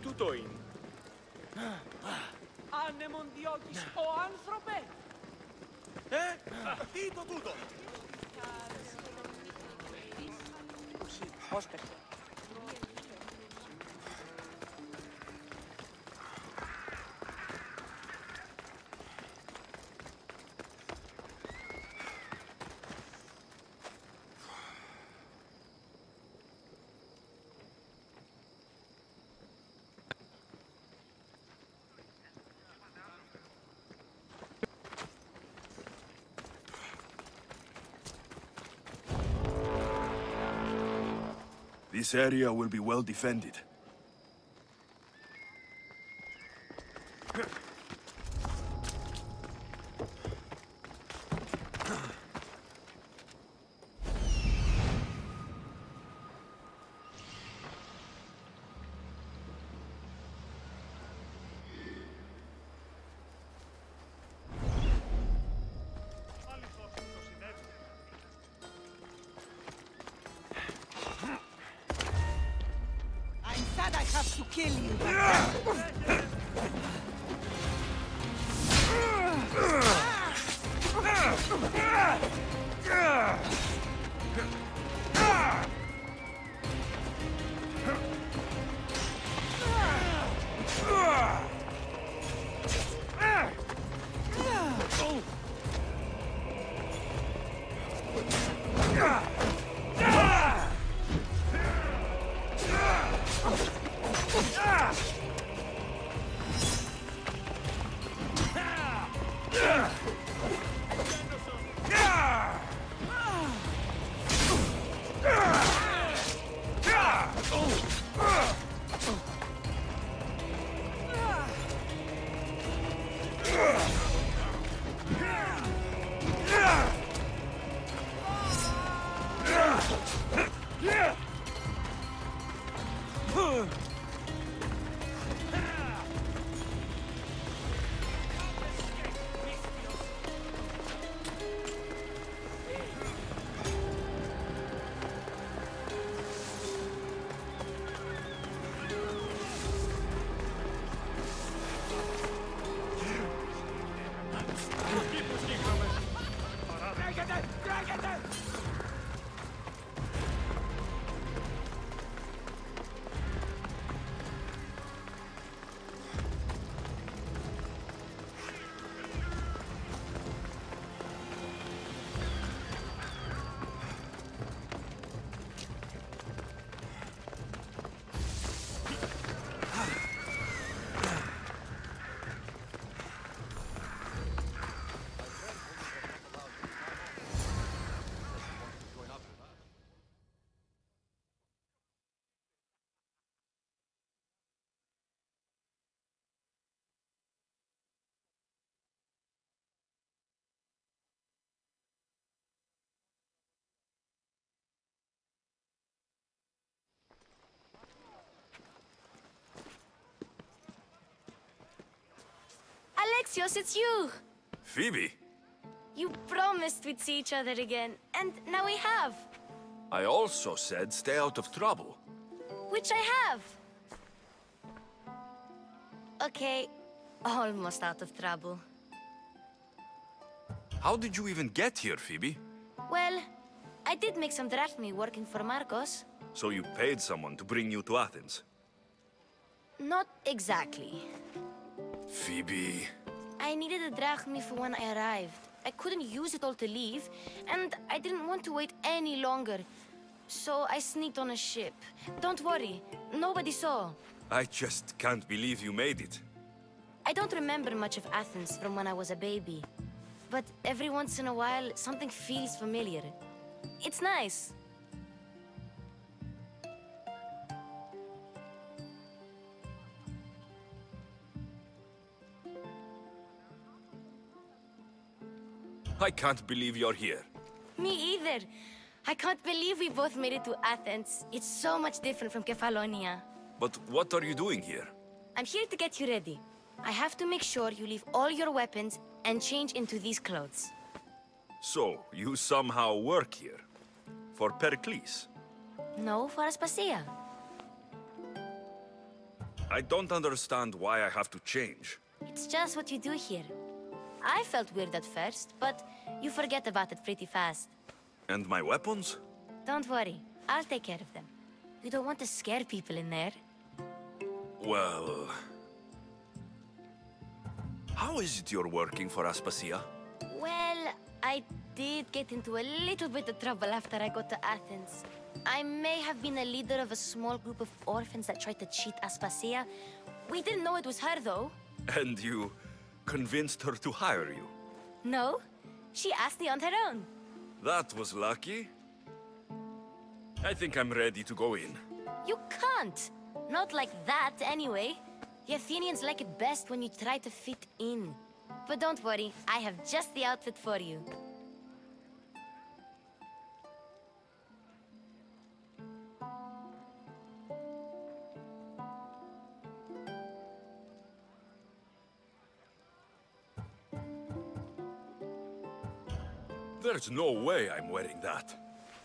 Tutoin. Ανεμοντιώτης ο άνθρωπε! Τι το τούτο! Όσκαρ. This area will be well defended. I have to kill you. Alexios, it's you! Phoebe! You promised we'd see each other again, and now we have. I also said stay out of trouble. Which I have. Okay, almost out of trouble. How did you even get here, Phoebe? Well, I did make some drachmi working for Marcos. So you paid someone to bring you to Athens? Not exactly. Phoebe... I needed a drachmi for when I arrived. I couldn't use it all to leave, and I didn't want to wait any longer. So I sneaked on a ship. Don't worry, nobody saw. I just can't believe you made it. I don't remember much of Athens from when I was a baby. But every once in a while, something feels familiar. It's nice. I can't believe you're here. Me either. I can't believe we both made it to Athens. It's so much different from Kefalonia. But what are you doing here? I'm here to get you ready. I have to make sure you leave all your weapons and change into these clothes. So, you somehow work here? For Pericles? No, for Aspasia. I don't understand why I have to change. It's just what you do here. I felt weird at first, but you forget about it pretty fast. And my weapons? Don't worry, I'll take care of them. You don't want to scare people in there. Well... How is it you're working for Aspasia? Well, I did get into a little bit of trouble after I got to Athens. I may have been a leader of a small group of orphans that tried to cheat Aspasia. We didn't know it was her, though. And you convinced her to hire you? No, she asked me on her own. That was lucky. I think I'm ready to go in. You can't. Not like that, anyway. The Athenians like it best when you try to fit in. But don't worry, I have just the outfit for you. There's no way I'm wearing that.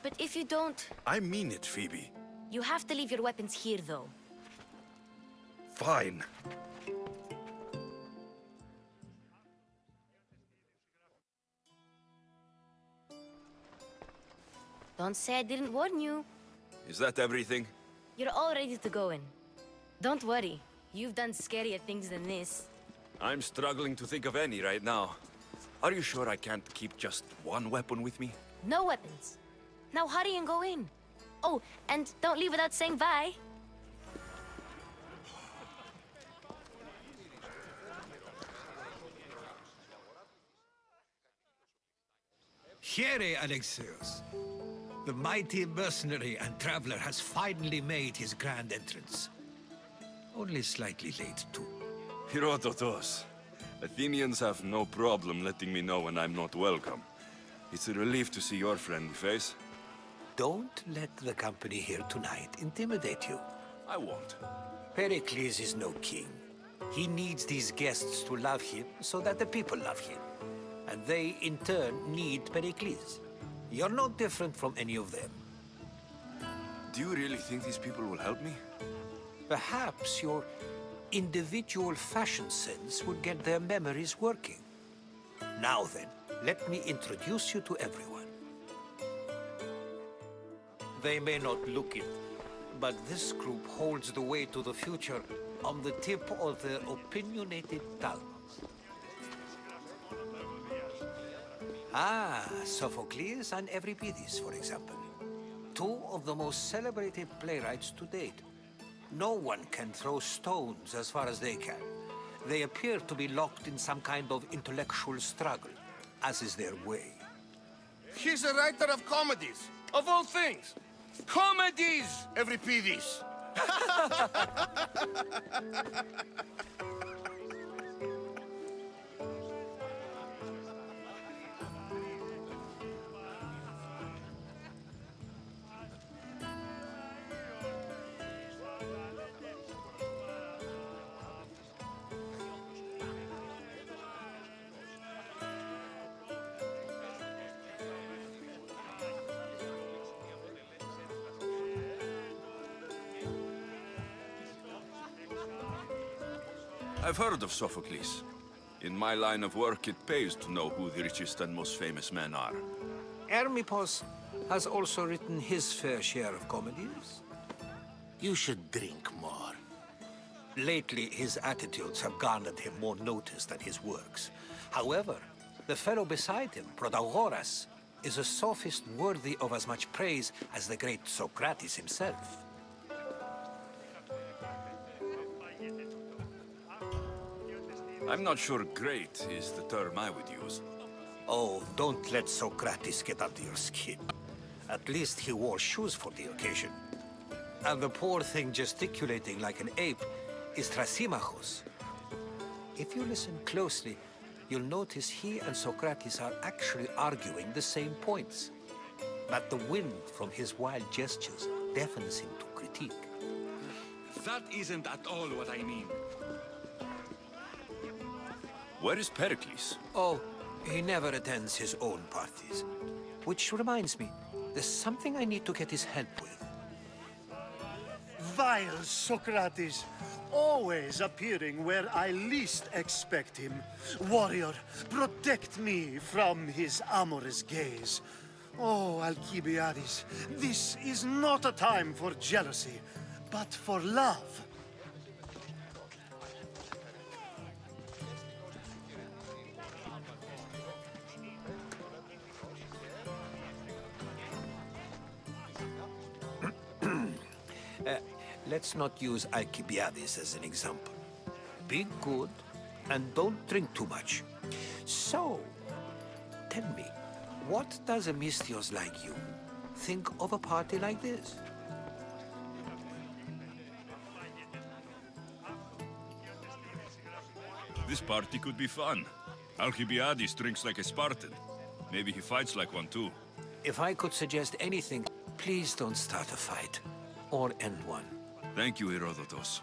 But if you don't, I mean it, Phoebe. you have to leave your weapons here, though. Fine. Don't say I didn't warn you. Is that everything? You're all ready to go in. Don't worry, you've done scarier things than this. I'm struggling to think of any right now. Are you sure I can't keep just one weapon with me? No weapons. Now hurry and go in. Oh, and don't leave without saying bye. Here, Alexios. The mighty mercenary and traveler has finally made his grand entrance. Only slightly late, too. Herodotus. Athenians have no problem letting me know when I'm not welcome. It's a relief to see your friendly face. Don't let the company here tonight intimidate you. I won't. Pericles is no king. He needs these guests to love him so that the people love him. And they, in turn, need Pericles. You're no different from any of them. Do you really think these people will help me? Perhaps your individual fashion sense would get their memories working. Now then, let me introduce you to everyone. They may not look it, but this group holds the way to the future on the tip of their opinionated tongues. Ah, Sophocles and Euripides, for example. Two of the most celebrated playwrights to date. No one can throw stones as far as they can. They appear to be locked in some kind of intellectual struggle, as is their way. He's a writer of comedies, of all things. Comedies, Euripides. I've heard of Sophocles. In my line of work, it pays to know who the richest and most famous men are. Hermippos has also written his fair share of comedies. You should drink more. Lately, his attitudes have garnered him more notice than his works. However, the fellow beside him, Protagoras, is a sophist worthy of as much praise as the great Socrates himself. I'm not sure great is the term I would use. Oh, don't let Socrates get under your skin. At least he wore shoes for the occasion. And the poor thing gesticulating like an ape is Thrasymachos. If you listen closely, you'll notice he and Socrates are actually arguing the same points. But the wind from his wild gestures deafens him to critique. That isn't at all what I mean. Where is Pericles? Oh, he never attends his own parties. Which reminds me, there's something I need to get his help with. Vile Socrates! always appearing where I least expect him. Warrior, protect me from his amorous gaze. Oh, Alcibiades, this is not a time for jealousy, but for love. Let's not use Alcibiades as an example. Be good and don't drink too much. So, tell me, what does a Misthios like you think of a party like this? This party could be fun. Alcibiades drinks like a Spartan. Maybe he fights like one too. If I could suggest anything, please don't start a fight or end one. Thank you, Herodotus.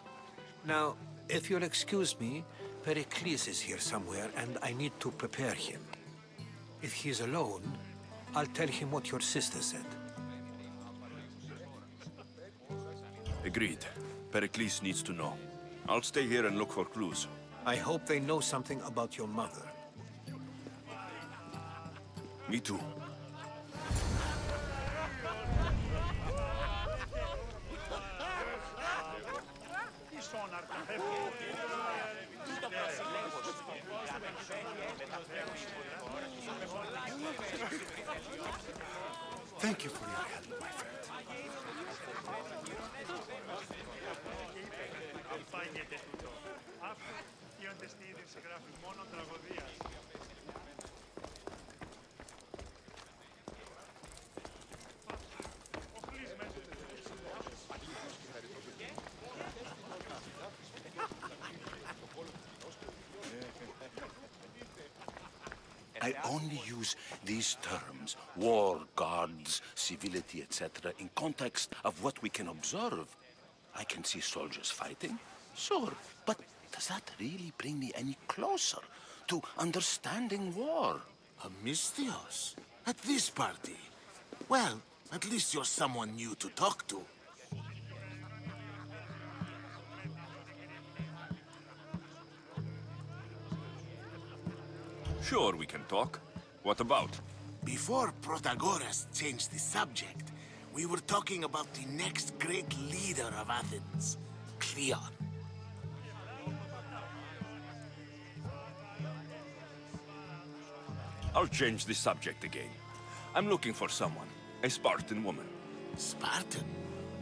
Now, if you'll excuse me, Pericles is here somewhere and I need to prepare him. If he's alone, I'll tell him what your sister said. Agreed. Pericles needs to know. I'll stay here and look for clues. I hope they know something about your mother. Me too. Thank you for your help, my friend. I only use these terms, war, gods, civility, etc., in context of what we can observe. I can see soldiers fighting, sure, but does that really bring me any closer to understanding war? A Misthios? At this party? Well, at least you're someone new to talk to. Sure, we can talk. What about? Before Protagoras changed the subject, we were talking about the next great leader of Athens, Cleon. I'll change the subject again. I'm looking for someone. A Spartan woman. Spartan?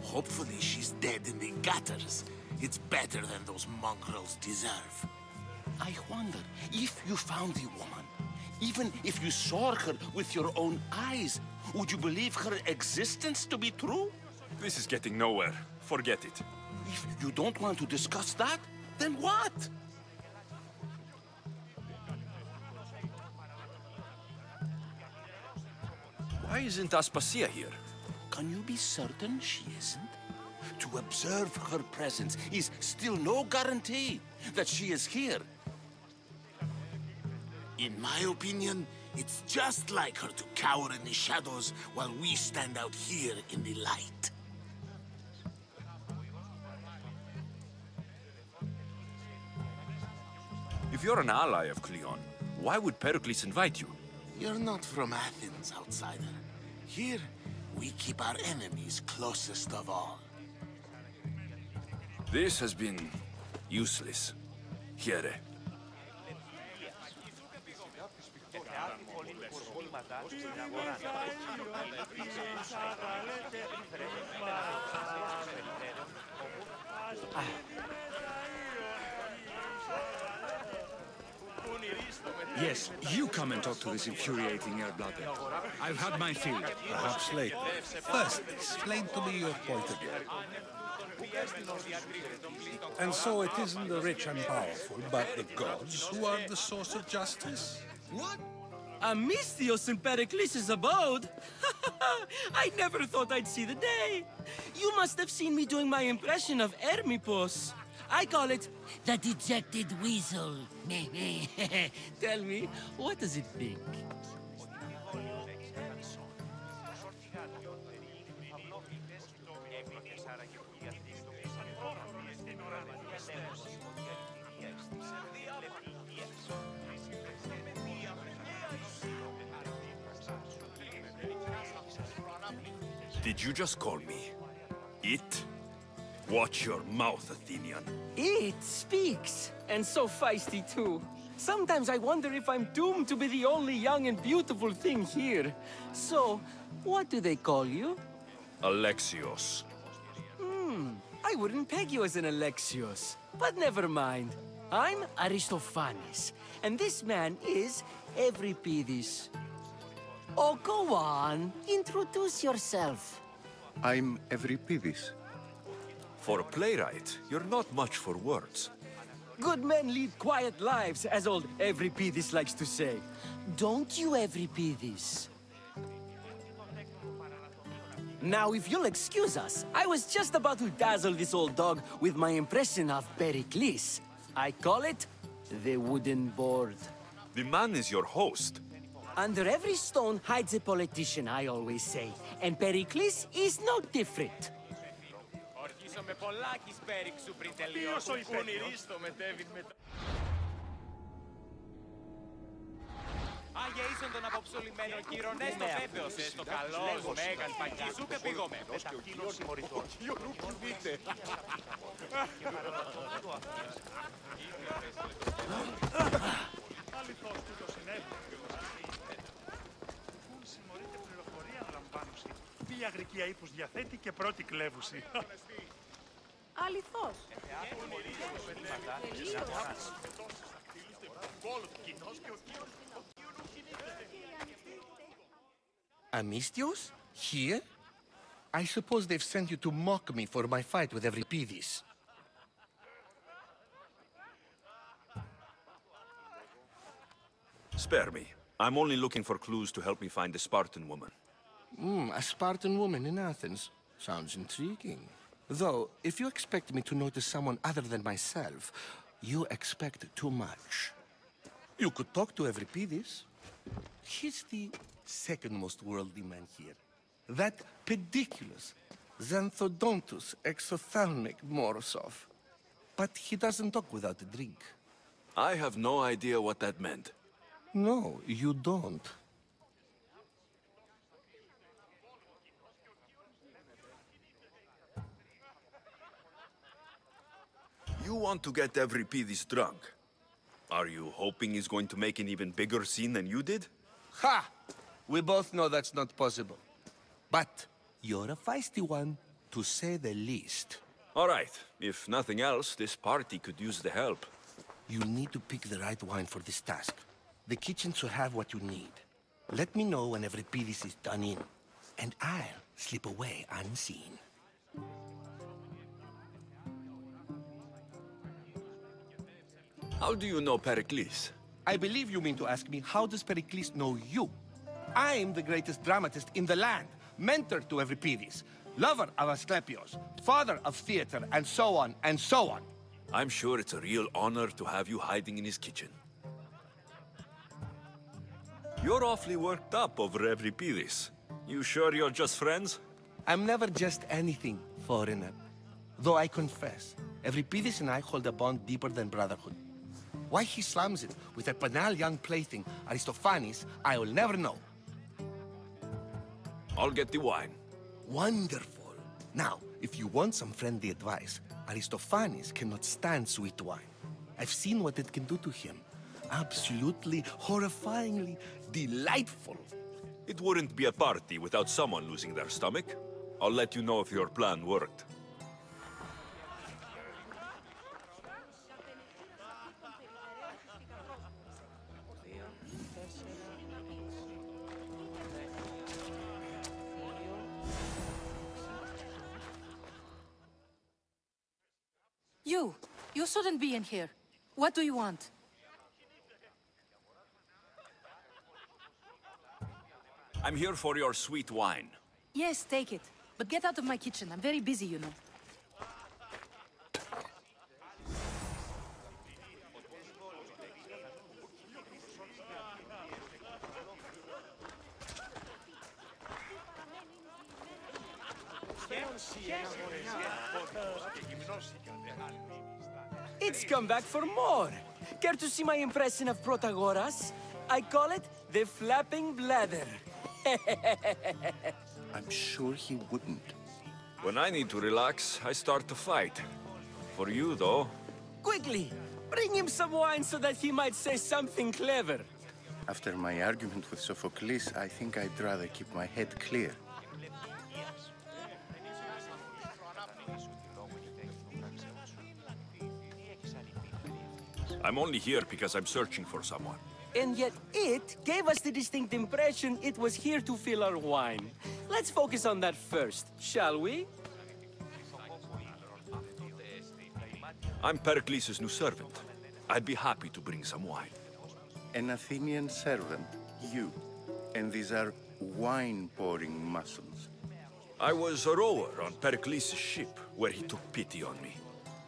Hopefully she's dead in the gutters. It's better than those mongrels deserve. I wonder, if you found the woman, even if you saw her with your own eyes, would you believe her existence to be true? This is getting nowhere. Forget it. If you don't want to discuss that, then what? Why isn't Aspasia here? Can you be certain she isn't? To observe her presence is still no guarantee that she is here. In my opinion, it's just like her to cower in the shadows while we stand out here in the light. If you're an ally of Cleon, why would Pericles invite you? You're not from Athens, outsider. Here, we keep our enemies closest of all. This has been useless. Here. Yes, you come and talk to this infuriating airbladder. I've had my fill. Perhaps later. First, explain to me your point of view. And so it isn't the rich and powerful, but the gods who are the source of justice? What? A Misthios in Pericles' abode? I never thought I'd see the day. You must have seen me doing my impression of Hermippos. I call it the dejected weasel. Tell me, what does it think? Did you just call me it? Watch your mouth, Athenian. It speaks, and so feisty too. Sometimes I wonder if I'm doomed to be the only young and beautiful thing here. So, what do they call you? Alexios. I wouldn't peg you as an Alexios, but never mind. I'm Aristophanes, and this man is Euripides. Oh, go on. Introduce yourself. I'm Euripides. For a playwright, you're not much for words. Good men lead quiet lives, as old Euripides likes to say. Don't you, Euripides? Now, if you'll excuse us, I was just about to dazzle this old dog with my impression of Pericles. I call it the wooden board. The man is your host. Under every stone hides a politician, I always say. And Pericles is no different. Άγια ίσον τον αποψολημένο κύρο, ναι στο βέβαιος, στο καλός, μέγας, παγγίσου και πήγομαι. Μετακίνω συμμοριτό. Αληθώς του το συνέβη. Πού συμμορείται πληροφορία λαμβάνουση. Ποια γρική αήπους διαθέτει και πρώτη κλέβουση. Αληθώς. Amistios? Here? I suppose they've sent you to mock me for my fight with Euripides. Spare me. I'm only looking for clues to help me find a Spartan woman. A Spartan woman in Athens. Sounds intriguing. Though, if you expect me to notice someone other than myself, you expect too much. You could talk to Euripides. He's the second most worldly man here. That pediculous, xanthodontus exophthalmic Morosov. But he doesn't talk without a drink. I have no idea what that meant. No, you don't. You want to get Euripides drunk. Are you hoping he's going to make an even bigger scene than you did? Ha! We both know that's not possible. But you're a feisty one, to say the least. All right. If nothing else, this party could use the help. You need to pick the right wine for this task. The kitchen should have what you need. Let me know when Euripides is done in, and I'll slip away unseen. How do you know Pericles? I believe you mean to ask me, how does Pericles know you? I'm the greatest dramatist in the land, mentor to Euripides, lover of Asclepios, father of theater, and so on, and so on. I'm sure it's a real honor to have you hiding in his kitchen. You're awfully worked up over Euripides. You sure you're just friends? I'm never just anything, foreigner. Though I confess, Euripides and I hold a bond deeper than brotherhood. Why he slams it with a banal young plaything, Aristophanes, I will never know. I'll get the wine. Wonderful. Now, if you want some friendly advice, Aristophanes cannot stand sweet wine. I've seen what it can do to him. Absolutely, horrifyingly delightful. It wouldn't be a party without someone losing their stomach. I'll let you know if your plan worked. You shouldn't be in here. What do you want? I'm here for your sweet wine. Yes, take it. But get out of my kitchen. I'm very busy, you know. It's come back for more. Care to see my impression of Protagoras? I call it the flapping bladder. I'm sure he wouldn't. When I need to relax, I start to fight. For you, though... Quickly, bring him some wine so that he might say something clever. After my argument with Sophocles, I think I'd rather keep my head clear. I'm only here because I'm searching for someone. And yet it gave us the distinct impression it was here to fill our wine. Let's focus on that first, shall we? I'm Pericles' new servant. I'd be happy to bring some wine. An Athenian servant, you. And these are wine-pouring muscles. I was a rower on Pericles' ship, where he took pity on me.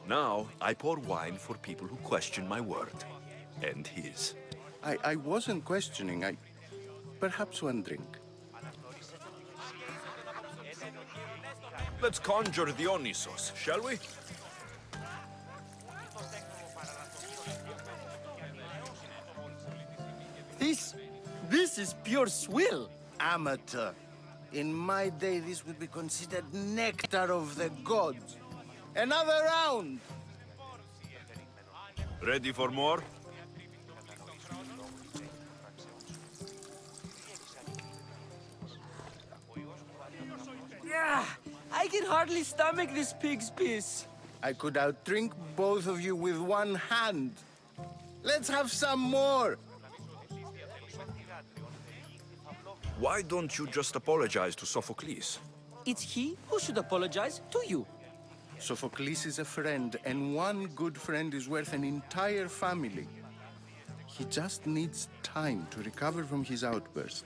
Now, I pour wine for people who question my word. And his. I wasn't questioning. Perhaps one drink. Let's conjure Dionysos, shall we? This is pure swill. Amateur. In my day, this would be considered nectar of the gods. Another round! Ready for more? Yeah, I can hardly stomach this pig's piss. I could outdrink both of you with one hand. Let's have some more! Why don't you just apologize to Sophocles? It's he who should apologize to you. Sophocles is a friend, and one good friend is worth an entire family. He just needs time to recover from his outburst.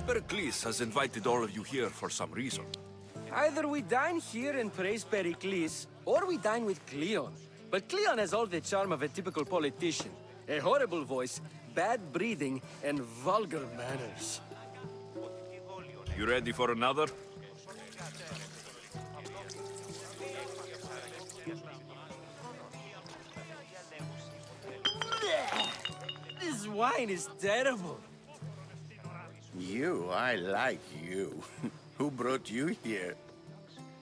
Pericles has invited all of you here for some reason. Either we dine here and praise Pericles, or we dine with Cleon. But Cleon has all the charm of a typical politician. A horrible voice, bad breeding, and vulgar manners. You ready for another? This wine is terrible. You, I like you. Who brought you here?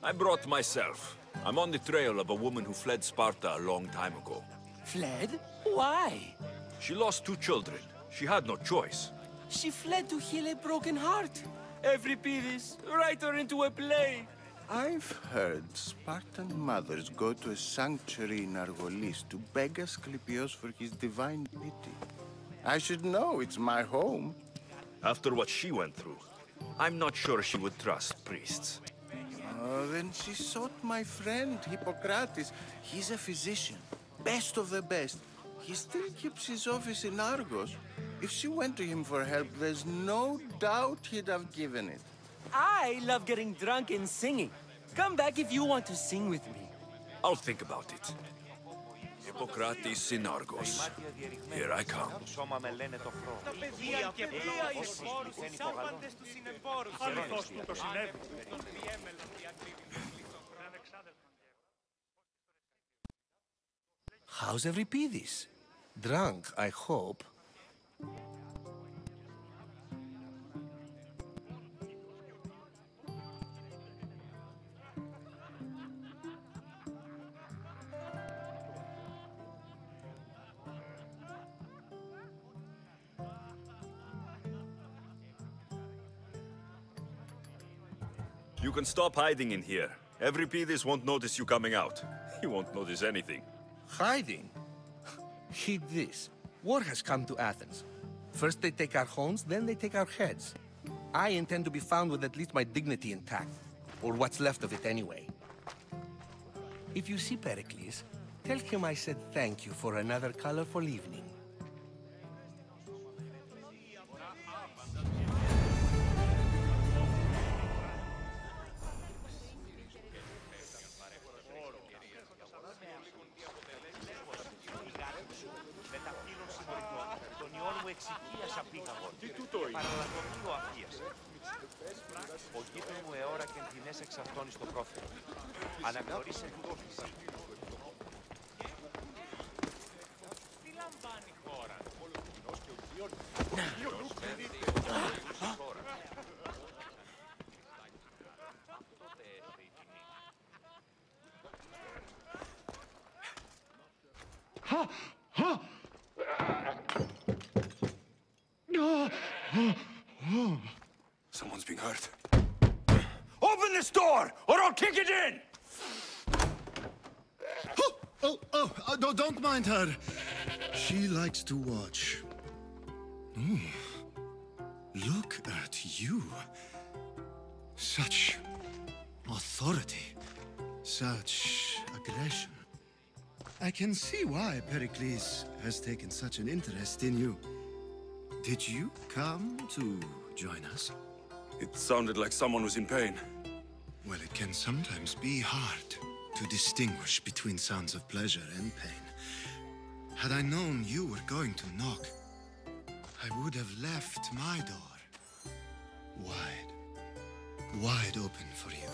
I brought myself. I'm on the trail of a woman who fled Sparta a long time ago. Fled? Why? She lost 2 children. She had no choice. She fled to heal a broken heart. Euripides, write her into a play. I've heard Spartan mothers go to a sanctuary in Argolis to beg Asclepios for his divine pity. I should know, it's my home. After what she went through, I'm not sure she would trust priests. Oh, then she sought my friend, Hippocrates. He's a physician, best of the best. He still keeps his office in Argos. If she went to him for help, there's no doubt he'd have given it. I love getting drunk and singing. Come back if you want to sing with me. I'll think about it. Hippocrates in Argos. Here I come. Τα παιδιά και πλοία εισπόρους, εισάγοντες τους συνεπόρους. Αληθώς που το συνέβη. How's Euripides? Drunk, I hope. You can stop hiding in here. Euripides won't notice you coming out. He won't notice anything. Hiding? Heed this. War has come to Athens. First they take our homes, then they take our heads. I intend to be found with at least my dignity intact. Or what's left of it anyway. If you see Pericles, tell him I said thank you for another colorful evening. Τώρα και εντυνές εξ αυτών στο πρόθερο. Αναγνώρισε. Τι λαμβάνει η χώρα. Someone's being hurt. Open this door, or I'll kick it in! No, don't mind her. She likes to watch. Look at you. Such authority. Such aggression. I can see why Pericles has taken such an interest in you. Did you come to join us? It sounded like someone was in pain. Well, it can sometimes be hard to distinguish between sounds of pleasure and pain. Had I known you were going to knock, I would have left my door wide open for you.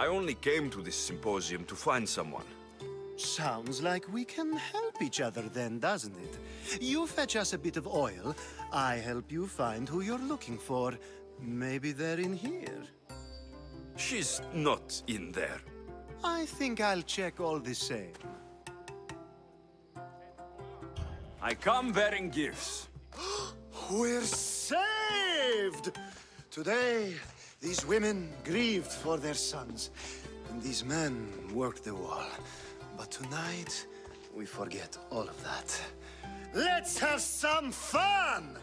I only came to this symposium to find someone. Sounds like we can help each other then, doesn't it? You fetch us a bit of oil, I help you find who you're looking for. Maybe they're in here. She's not in there. I think I'll check all the same. I come bearing gifts. We're saved! Today, these women grieved for their sons, and these men worked the wall. But tonight, we forget all of that. Let's have some fun!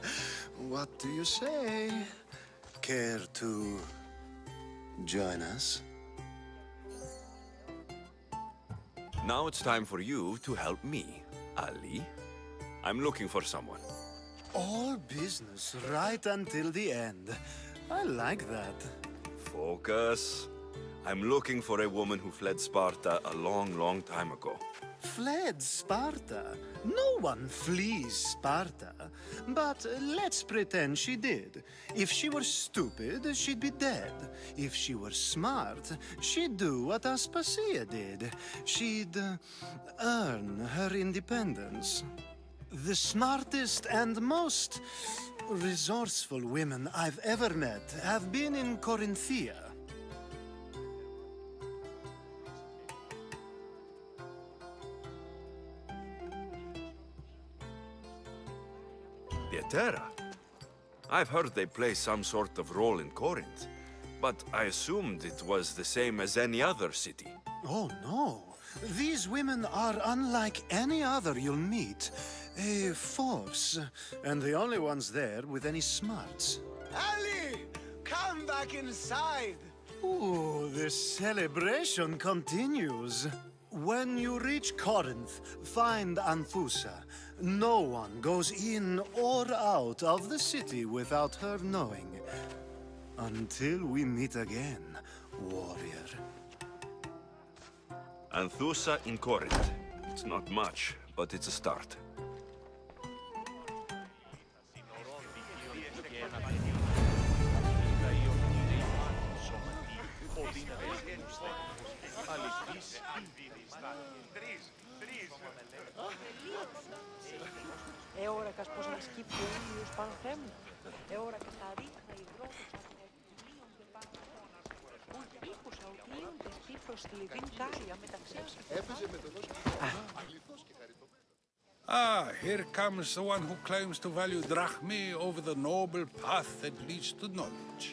What do you say? Care to join us? Now it's time for you to help me, Ali. I'm looking for someone. All business right until the end. I like that. Focus. I'm looking for a woman who fled Sparta a long, long time ago. Fled Sparta? No one flees Sparta. But let's pretend she did. If she were stupid, she'd be dead. If she were smart, she'd do what Aspasia did. She'd earn her independence. The smartest and most resourceful women I've ever met have been in Corinthia. Pietera? I've heard they play some sort of role in Corinth, but I assumed it was the same as any other city. Oh, no. These women are unlike any other you'll meet. A force, and the only ones there with any smarts. Ali! Come back inside! Ooh, the celebration continues. When you reach Corinth, find Anthusa. No one goes in or out of the city without her knowing. Until we meet again, warrior. Anthusa in Corinth. It's not much, but it's a start. Έωρακας πως να σκύψει ο ήλιος πάνω θέμου. Έωρακα θα ρίχνα υγρότες από ήκουσα ότι ίονται αυτοί προς τη λιβήν κάρια μεταξύ Ah, here comes the one who claims to value drachmae over the noble path that leads to knowledge.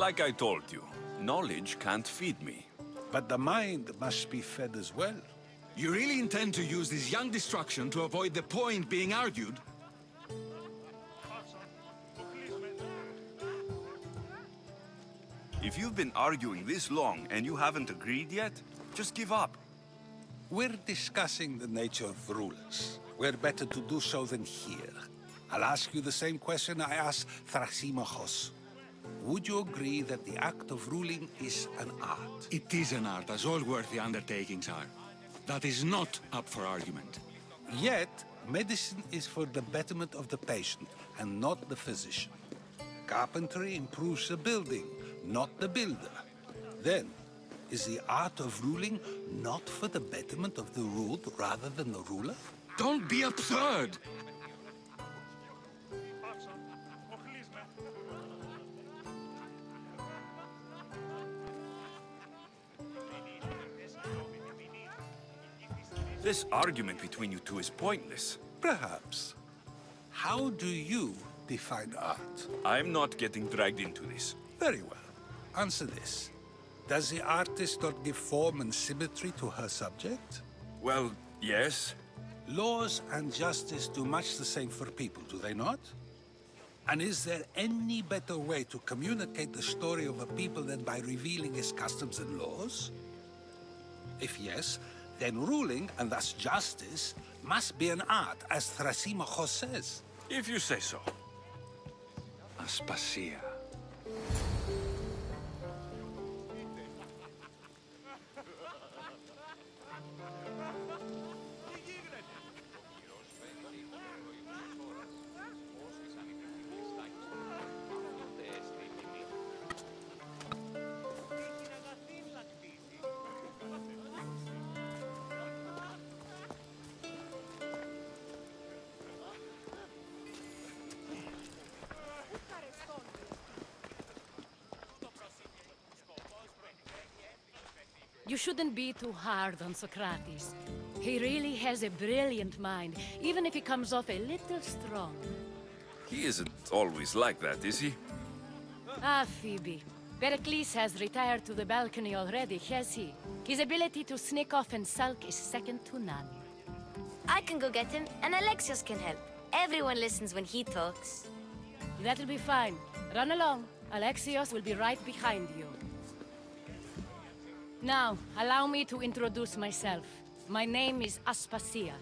Like I told you, knowledge can't feed me. But the mind must be fed as well. You really intend to use this young destruction to avoid the point being argued? If you've been arguing this long and you haven't agreed yet, just give up. We're discussing the nature of rulers. Where better to do so than here? I'll ask you the same question I asked Thrasymachos. Would you agree that the act of ruling is an art? It is an art, as all worthy undertakings are. That is not up for argument. Yet, Medicine is for the betterment of the patient and not the physician. Carpentry improves the building, not the builder. Then, is the art of ruling not for the betterment of the ruled rather than the ruler? Don't be absurd! This argument between you two is pointless. Perhaps. How do you define art? I'm not getting dragged into this. Very well. Answer this. Does the artist not give form and symmetry to her subject? Well, yes. Laws and justice do much the same for people, do they not? And is there any better way to communicate the story of a people than by revealing its customs and laws? If yes, then ruling, and thus justice, must be an art, as Thrasymachos says. If you say so. Aspasia. You shouldn't be too hard on Socrates. He really has a brilliant mind, even if he comes off a little strong. He isn't always like that, is he? Ah, Phoebe. Pericles has retired to the balcony already, has he? His ability to sneak off and sulk is second to none. I can go get him, and Alexios can help. Everyone listens when he talks. That'll be fine. Run along. Alexios will be right behind you. Now, allow me to introduce myself. My name is Aspasia.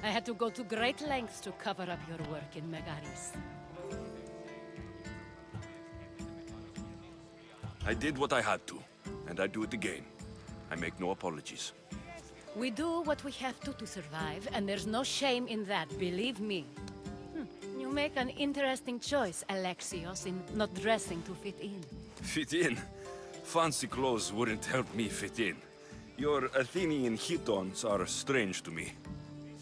I had to go to great lengths to cover up your work in Megaris. I did what I had to, and I do it again. I make no apologies. We do what we have to survive, and there's no shame in that, believe me. You make an interesting choice, Alexios, in not dressing to fit in. Fit in? Fancy clothes wouldn't help me fit in. Your Athenian chitons are strange to me.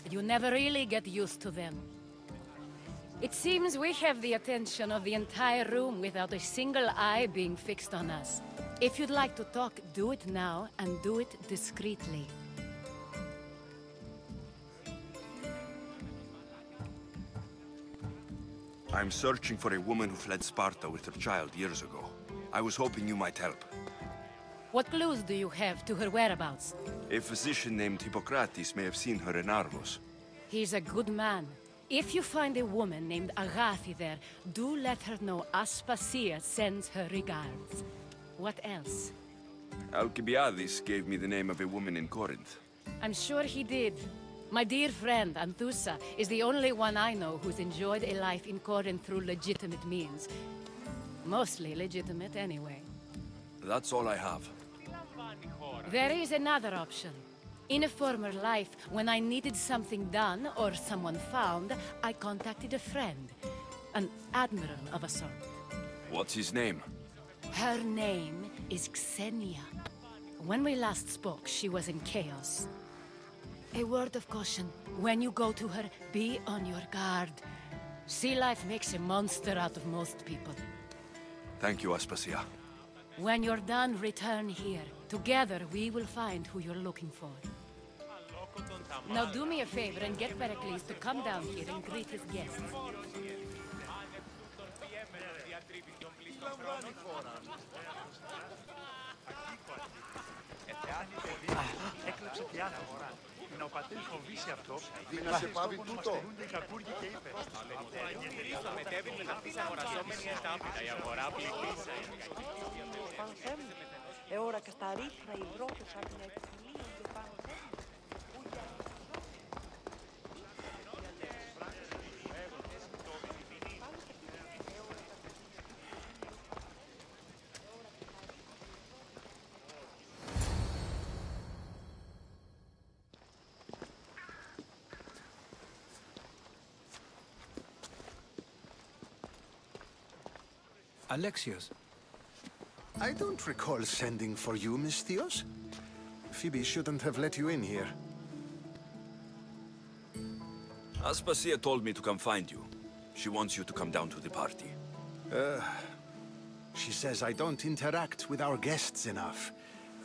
You never really get used to them. It seems we have the attention of the entire room without a single eye being fixed on us. If you'd like to talk, do it now, and do it discreetly. I'm searching for a woman who fled Sparta with her child years ago. I was hoping you might help. What clues do you have to her whereabouts? A physician named Hippocrates may have seen her in Argos. He's a good man. If you find a woman named Agathi there, do let her know Aspasia sends her regards. What else? Alcibiades gave me the name of a woman in Corinth. I'm sure he did. My dear friend, Anthusa, is the only one I know who's enjoyed a life in Corinth through legitimate means. Mostly legitimate, anyway. That's all I have. There is another option. In a former life, when I needed something done or someone found, I contacted a friend. An admiral of a sort. What's his name? Her name is Xenia. When we last spoke, she was in chaos. A word of caution. When you go to her, be on your guard. Sea life makes a monster out of most people. Thank you, Aspasia. When you're done, return here. Together, we will find who you're looking for. Now do me a favor and get Pericles to come down here and greet his guests. Έκλεψε τη άθλη. Να ο πατέρης φοβήσει αυτό. Να σε πάβει τούτο. Οι κακούργοι και είπε. Μετέβη με αυτής αγοραζόμενη ετάπητα. Η αγορά πληθύσα. È ora che sta ricca il brodo sa che ne è finito panzem. Alexios. I don't recall sending for you, Misthios. Phoebe shouldn't have let you in here. Aspasia told me to come find you. She wants you to come down to the party. She says I don't interact with our guests enough.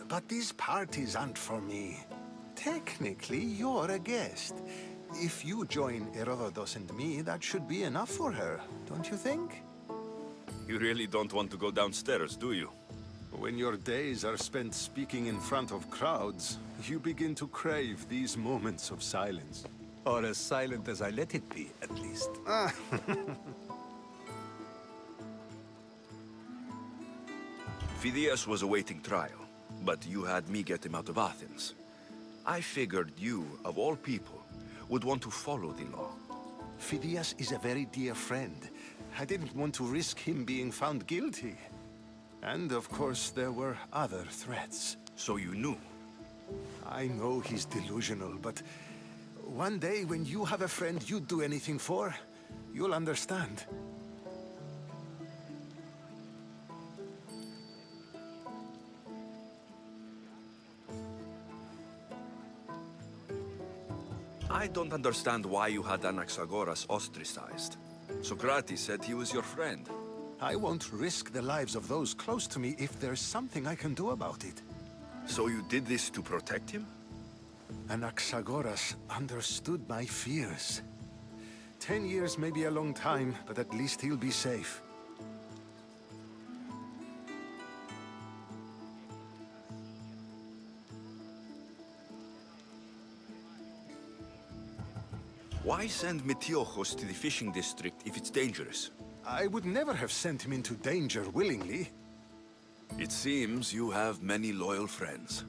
But these parties aren't for me. Technically, you're a guest. If you join Herodotus and me, that should be enough for her, don't you think? You really don't want to go downstairs, do you? When your days are spent speaking in front of crowds, you begin to crave these moments of silence. Or as silent as I let it be, at least. Phidias was awaiting trial, but you had me get him out of Athens. I figured you, of all people, would want to follow the law. Phidias is a very dear friend. I didn't want to risk him being found guilty. And of course, there were other threats. So you knew? I know he's delusional, but one day when you have a friend you'd do anything for, you'll understand. I don't understand why you had Anaxagoras ostracized. Socrates said he was your friend. I won't risk the lives of those close to me if there's something I can do about it. So you did this to protect him? Anaxagoras understood my fears. 10 years may be a long time, but at least he'll be safe. Why send Metiochos to the fishing district if it's dangerous? I would never have sent him into danger willingly. It seems you have many loyal friends.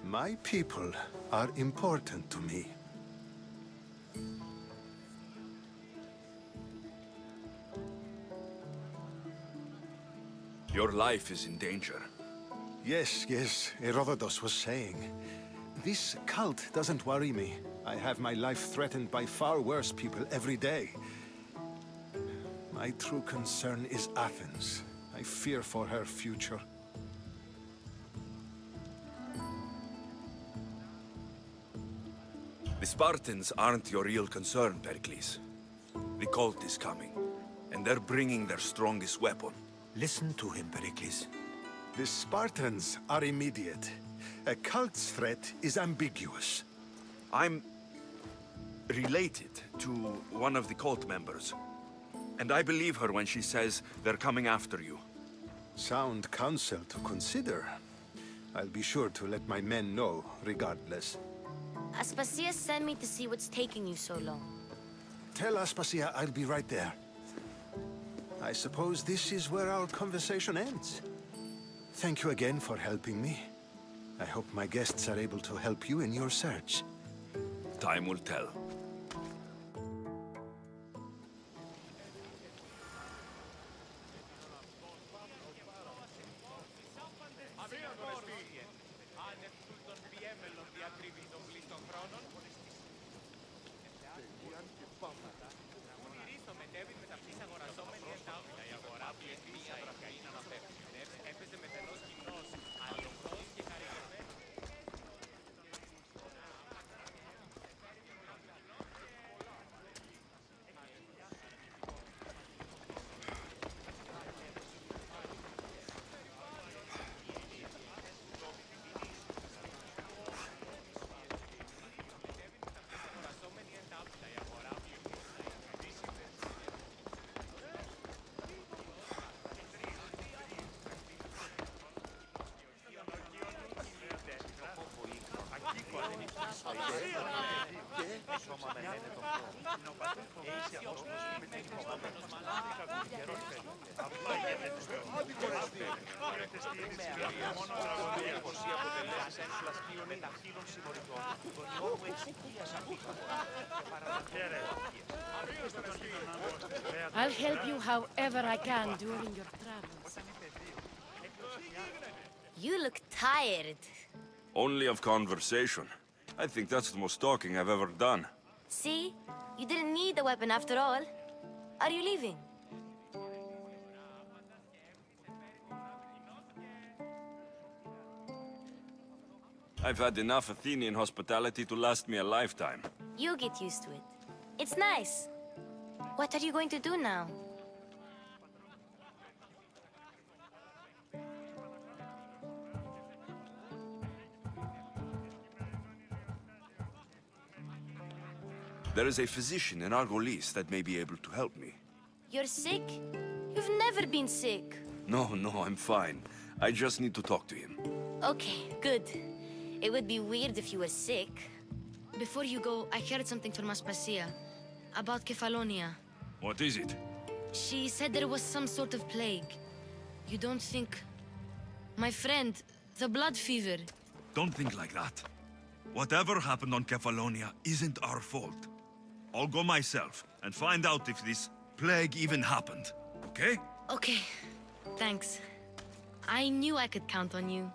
My people are important to me. Your life is in danger. Yes, Herodotus was saying. This cult doesn't worry me. I have my life threatened by far worse people every day. My true concern is Athens. I fear for her future. The Spartans aren't your real concern, Pericles. The cult is coming, and they're bringing their strongest weapon. Listen to him, Pericles. The Spartans are immediate. A cult's threat is ambiguous. I'm related to one of the cult members. And I believe her when she says they're coming after you. Sound counsel to consider. I'll be sure to let my men know, regardless. Aspasia sent me to see what's taking you so long. Tell Aspasia I'll be right there. I suppose this is where our conversation ends. Thank you again for helping me. I hope my guests are able to help you in your search. Time will tell. I'll help you however I can during your travels. You look tired. Only of conversation. I think that's the most talking I've ever done. See? You didn't need the weapon after all. Are you leaving? I've had enough Athenian hospitality to last me a lifetime. You get used to it. It's nice. What are you going to do now? There is a physician in Argolis that may be able to help me. You're sick? You've never been sick. No, I'm fine. I just need to talk to him. Okay, good. It would be weird if you were sick. Before you go, I heard something from Aspasia about Kefalonia. What is it? She said there was some sort of plague. You don't think... My friend, the blood fever. Don't think like that. Whatever happened on Kefalonia isn't our fault. I'll go myself and find out if this plague even happened, okay? Okay, thanks. I knew I could count on you.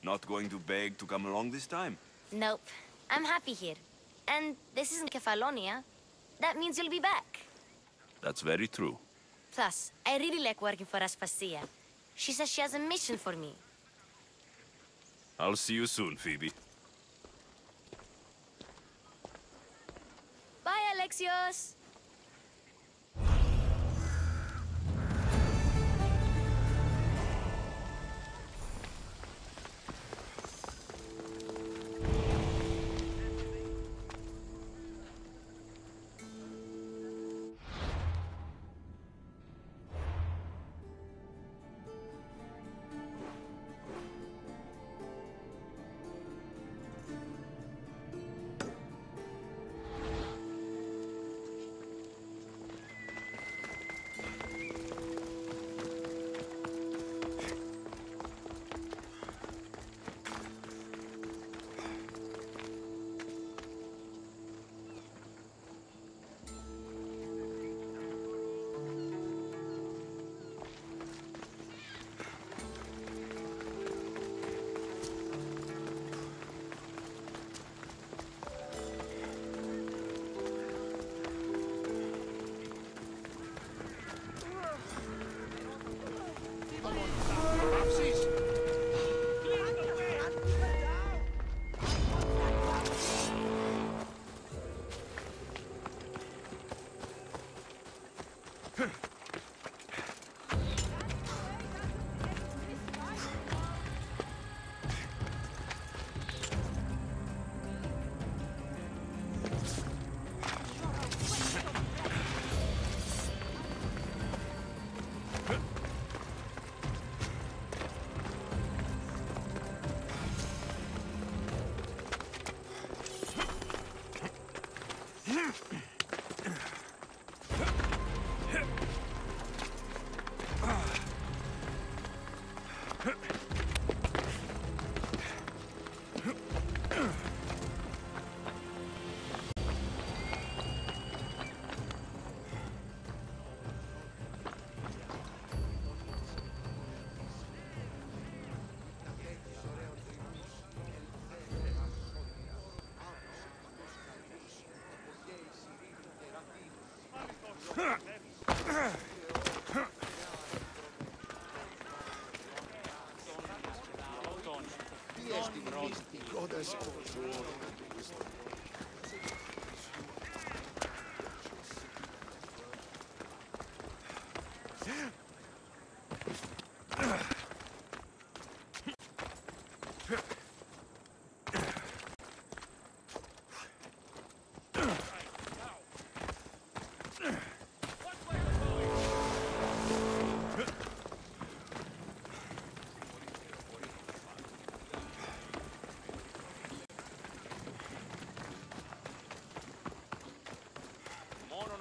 Not going to beg to come along this time? Nope. I'm happy here. And this isn't Kefalonia. That means you'll be back. That's very true. Plus, I really like working for Aspasia. She says she has a mission for me. I'll see you soon, Phoebe. Bye, Alexios!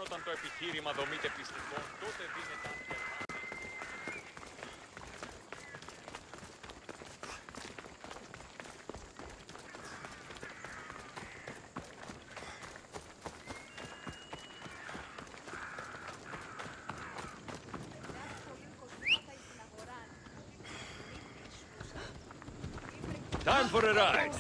Όταν το επιχείρημα δομείται πιστικό, τότε δίνεται Time for a ride.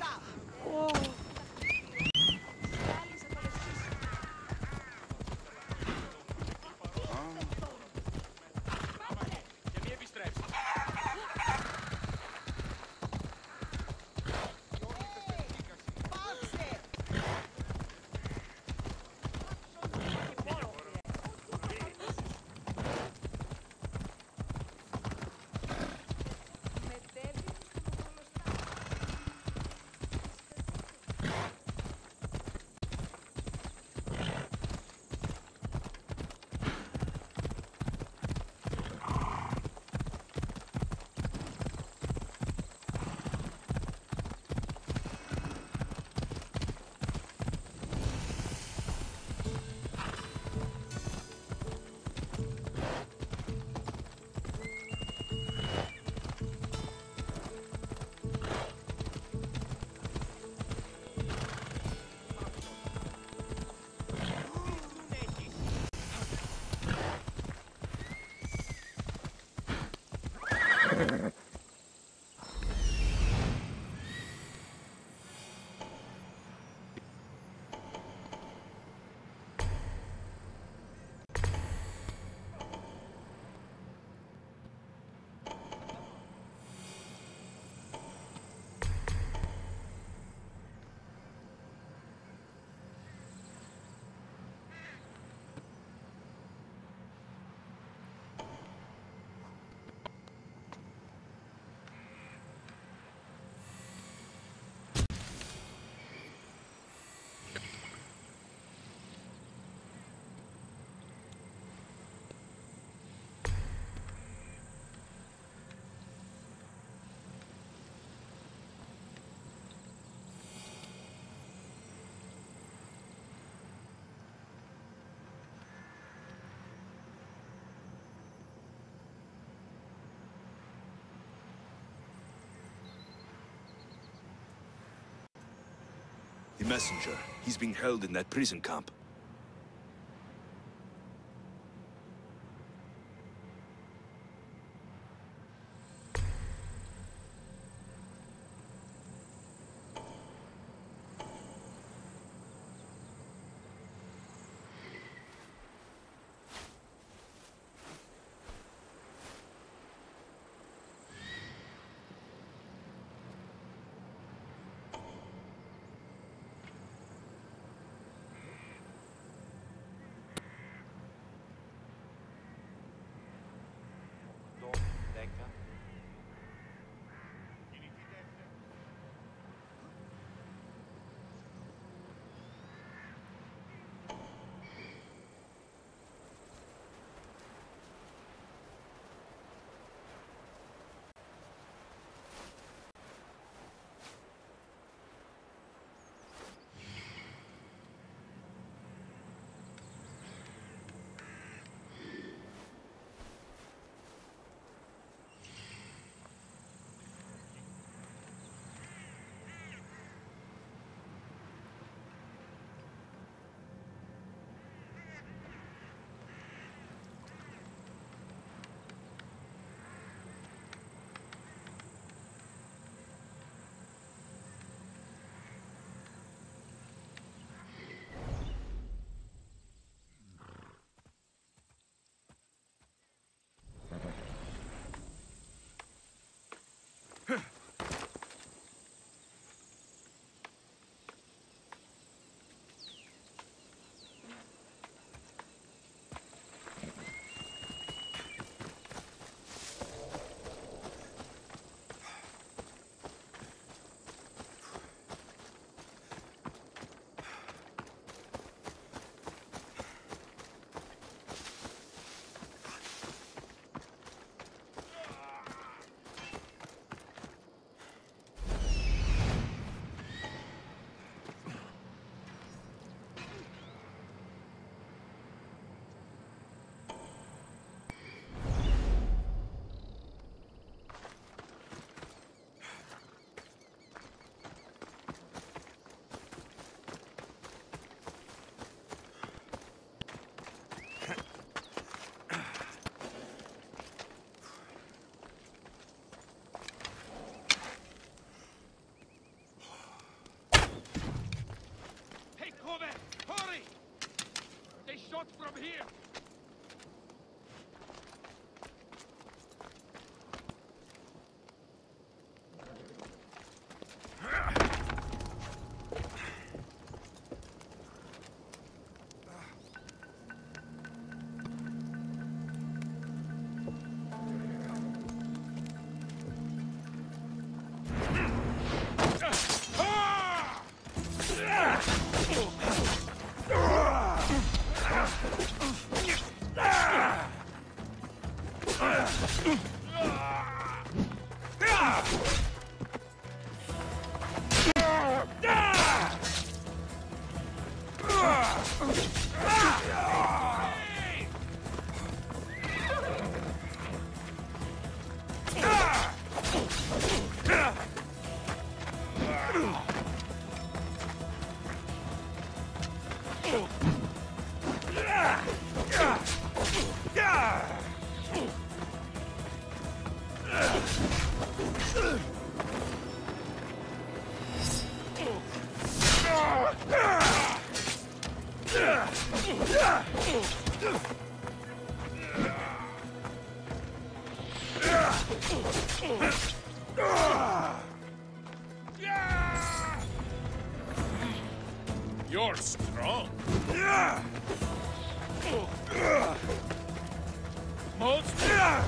The messenger. He's being held in that prison camp. shot from here! You're strong. Monster.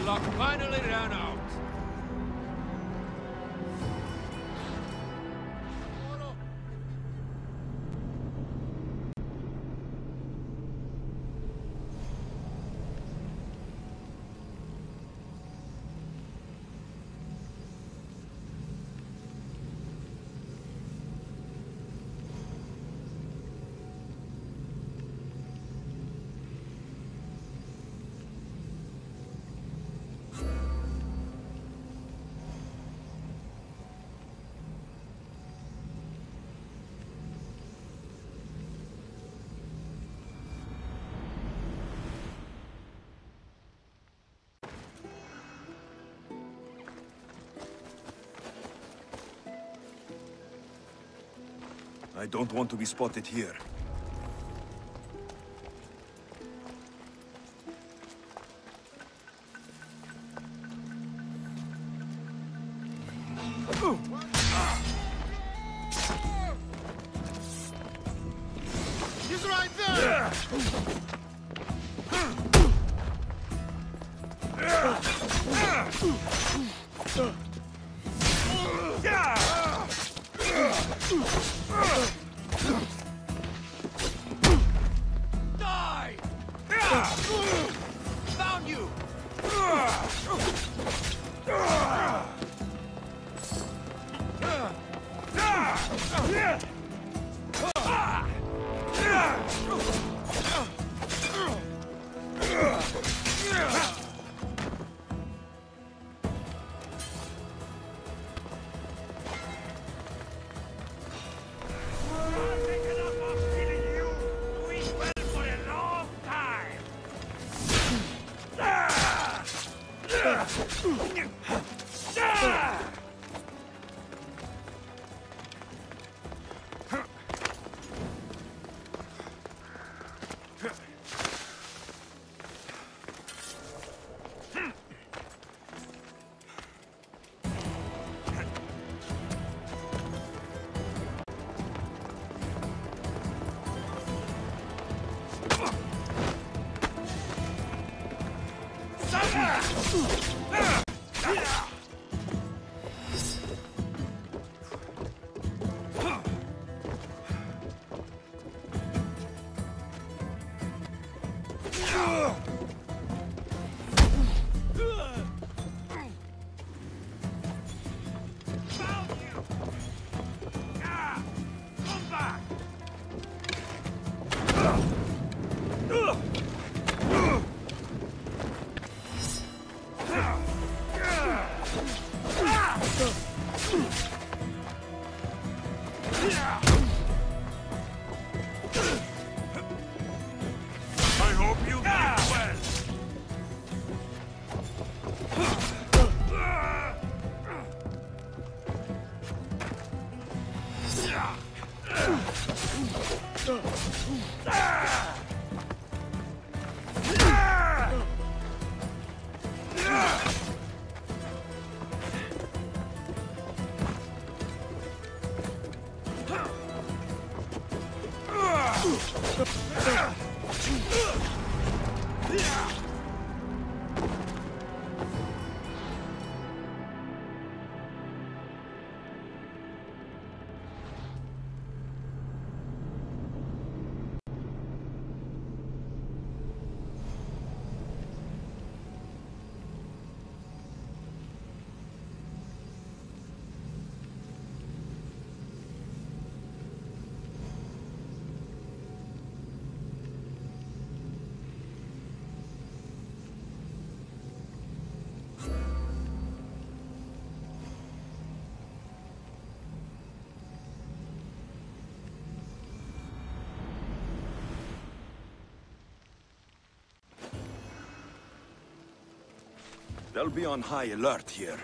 Luck finally ran out. I don't want to be spotted here. He's right there! Die! Found you! They'll be on high alert here.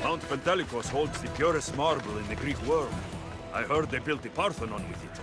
Mount Pentelicus holds the purest marble in the Greek world. I heard they built the Parthenon with it.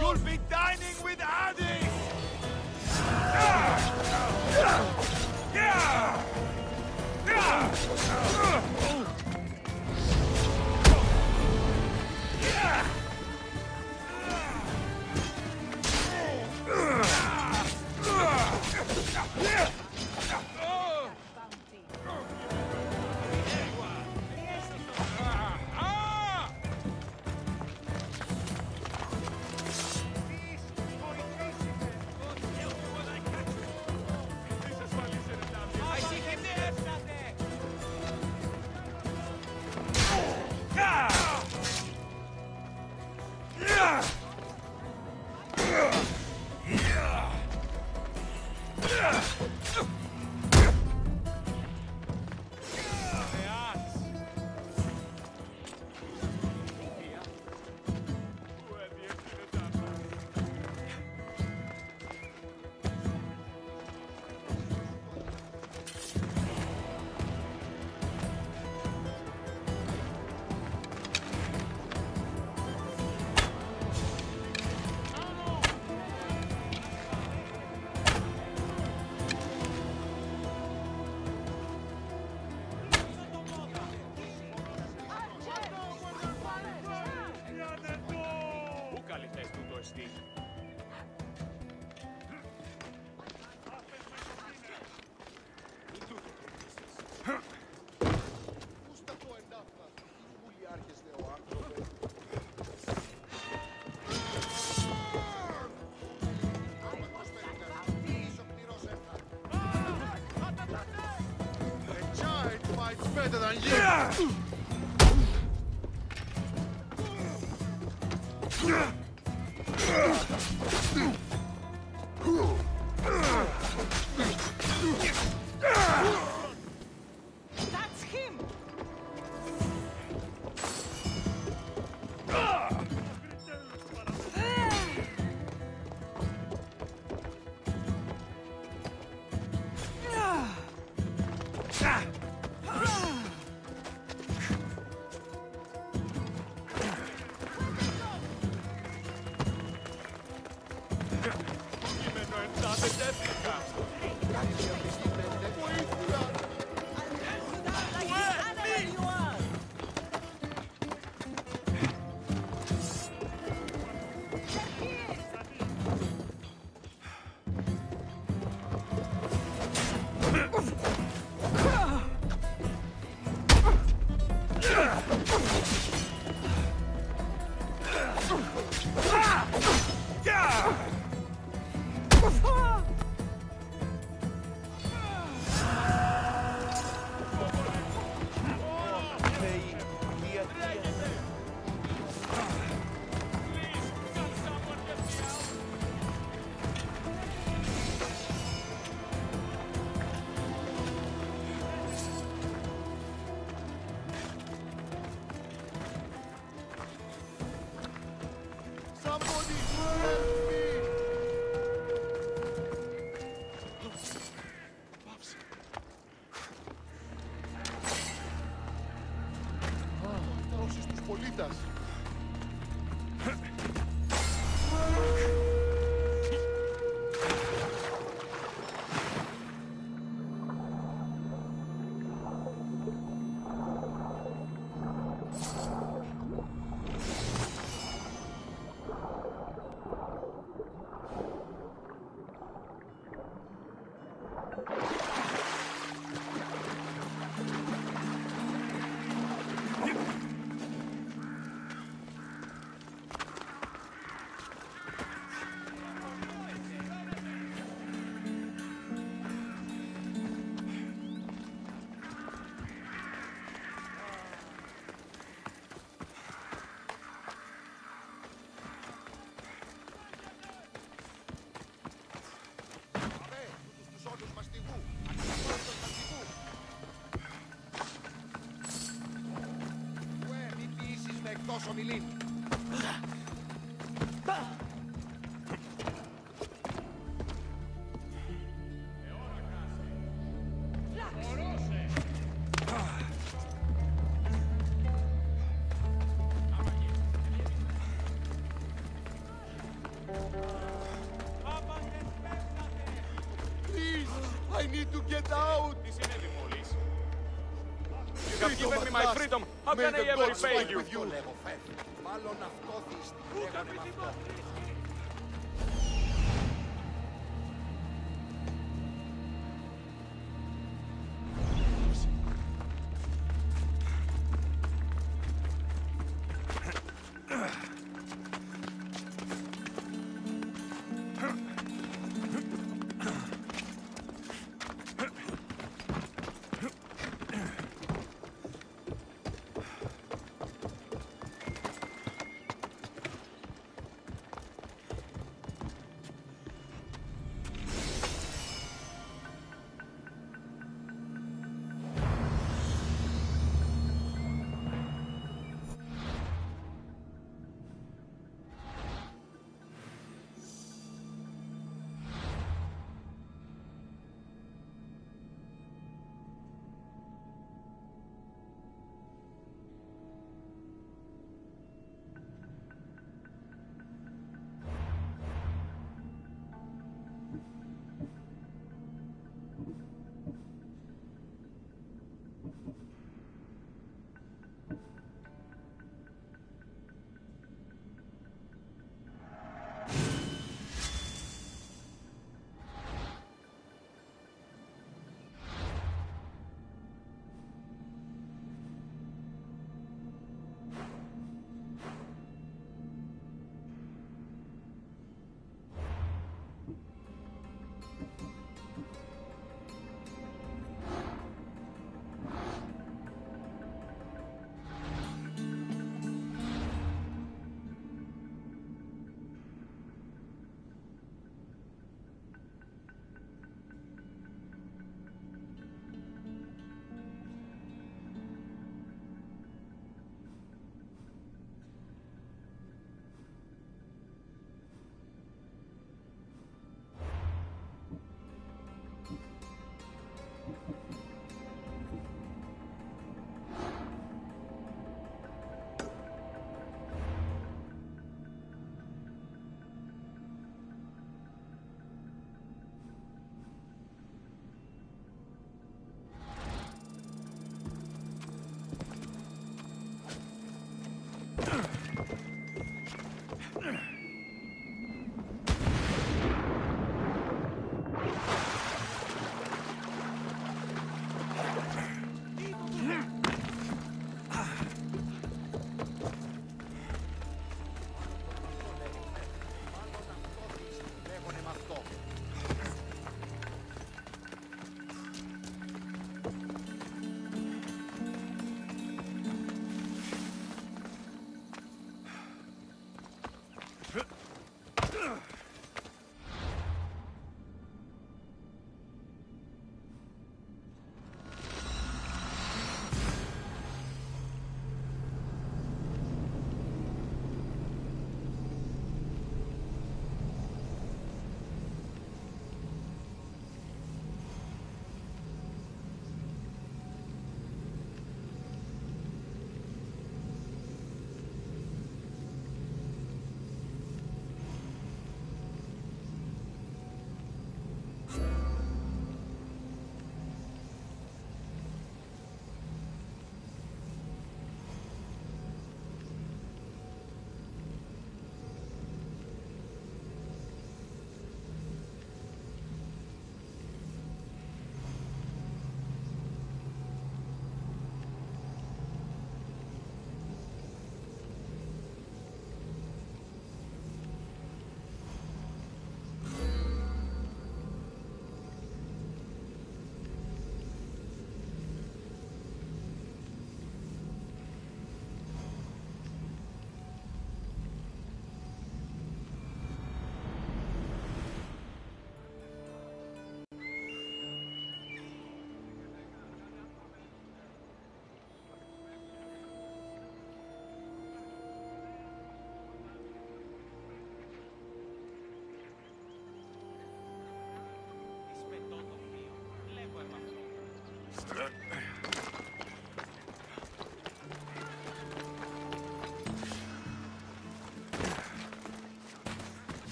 You'll be dining with Adi! Better than you! That's him! Λολίτας. Εκτός ομιλήν. Please, I need to get out. Τι συνέβη μόλις? You have given me my freedom. How can I ever repay you? Μάλλον αυτό της λέγανε με αυτό.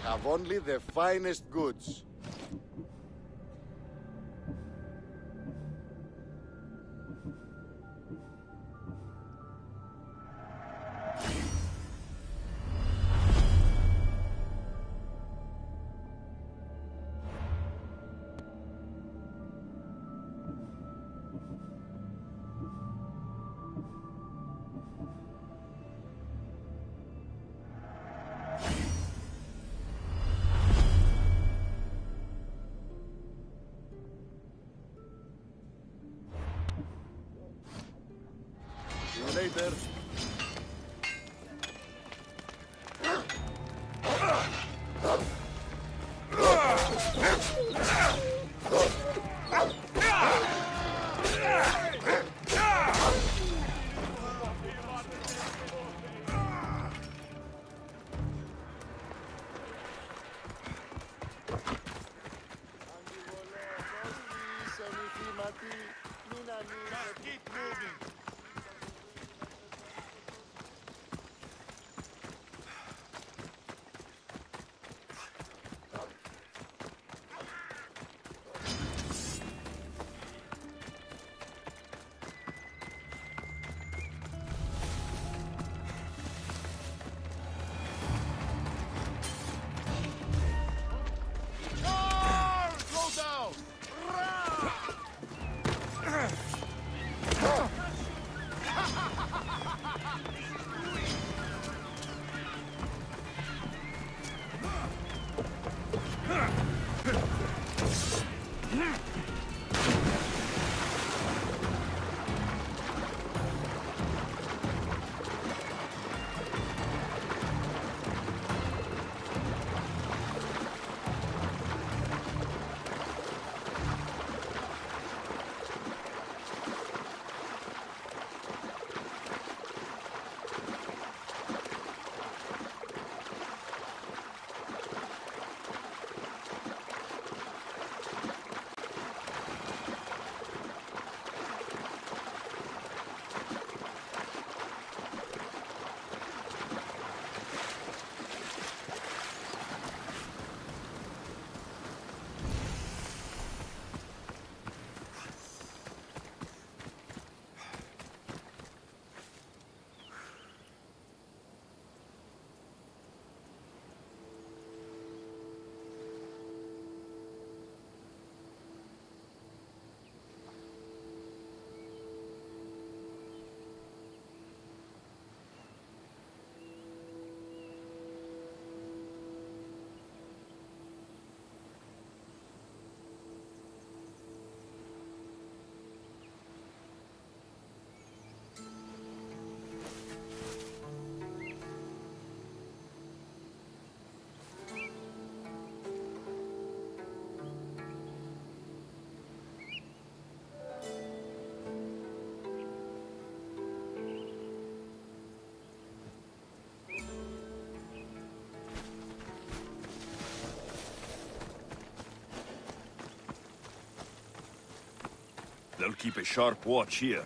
have only the finest goods. See you later. Keep moving. Slow down! They'll keep a sharp watch here.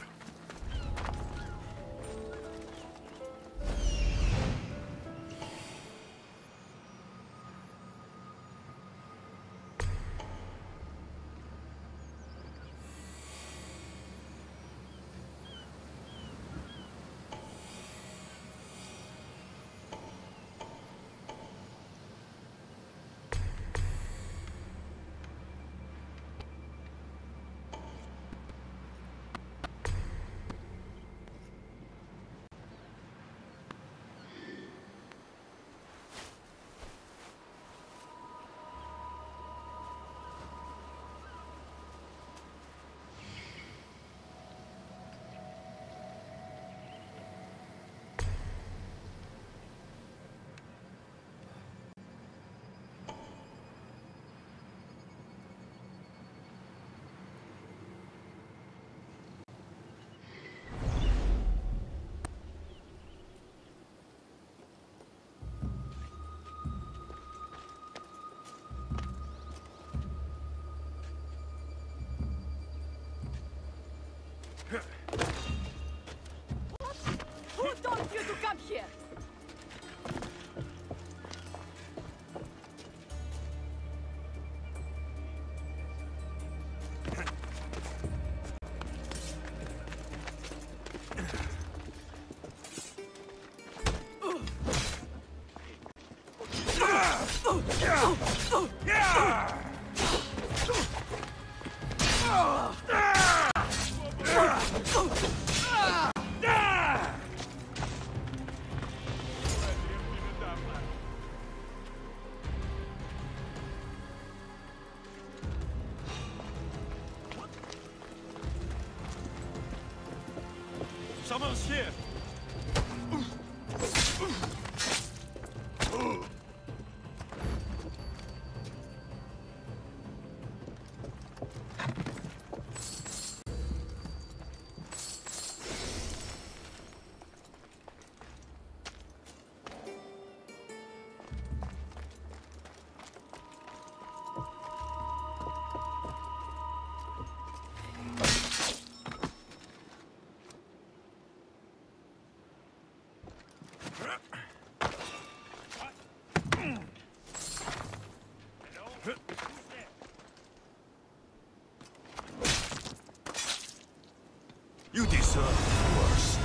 Someone's here! You deserve worse.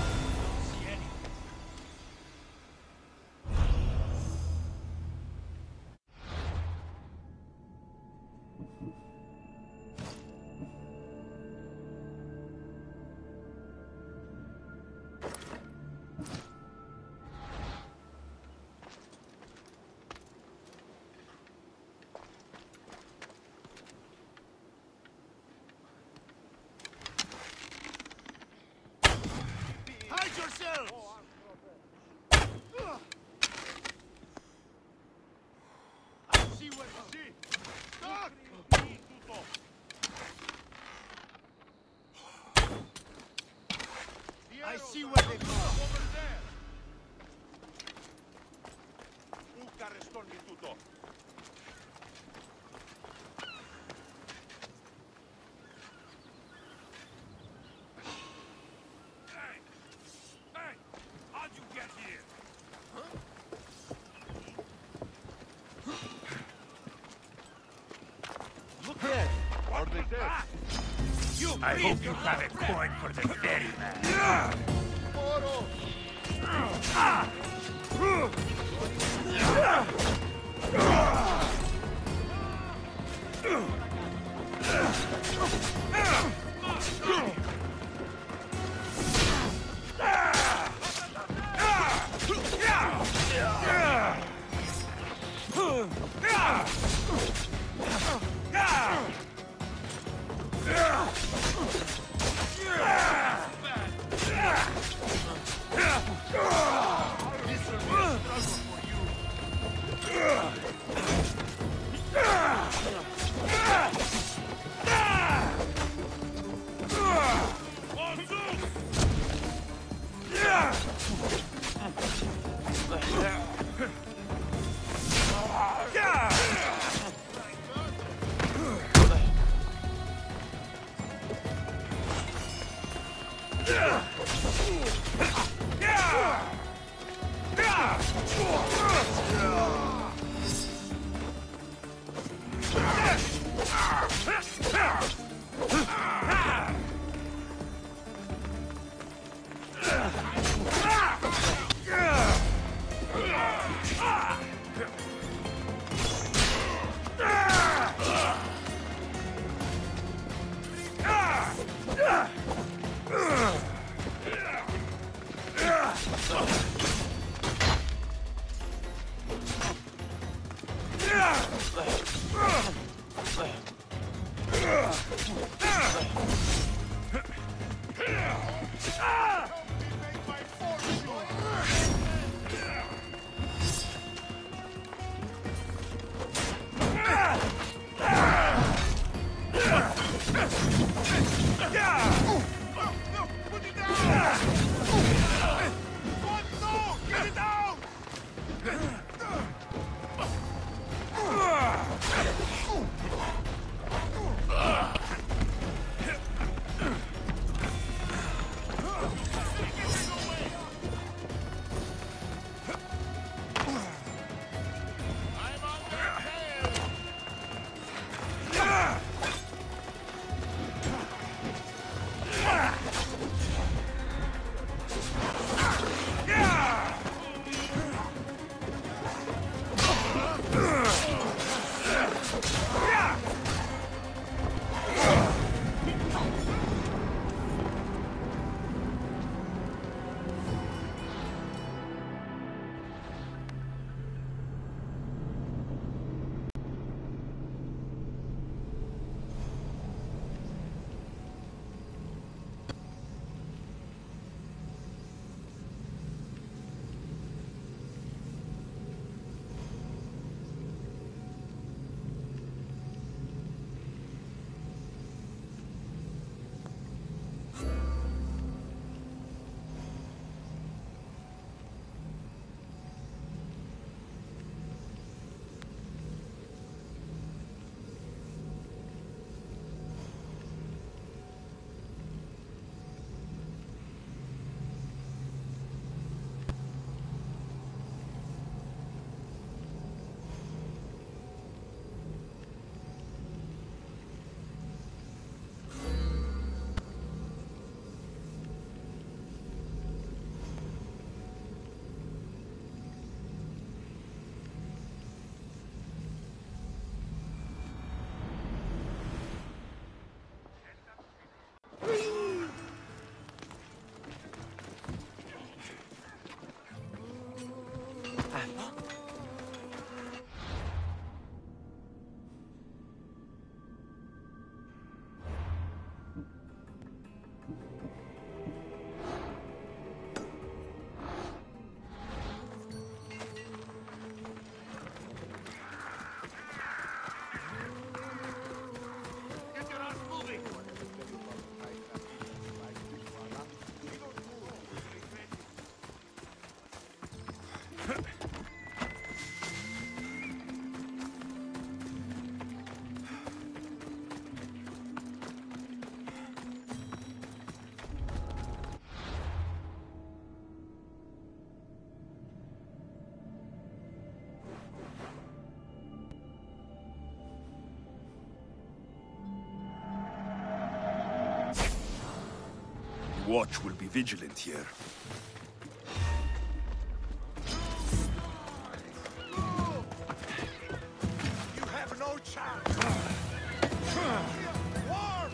Hide yourselves! I see what you see. Stop! I see where they go. Over there. Uka respondi tutto. How'd you get here? Look here. Are they dead? I hope you have a coin for the ferryman. Moro! Get your ass moving! Watch will be vigilant here. You have no chance! War!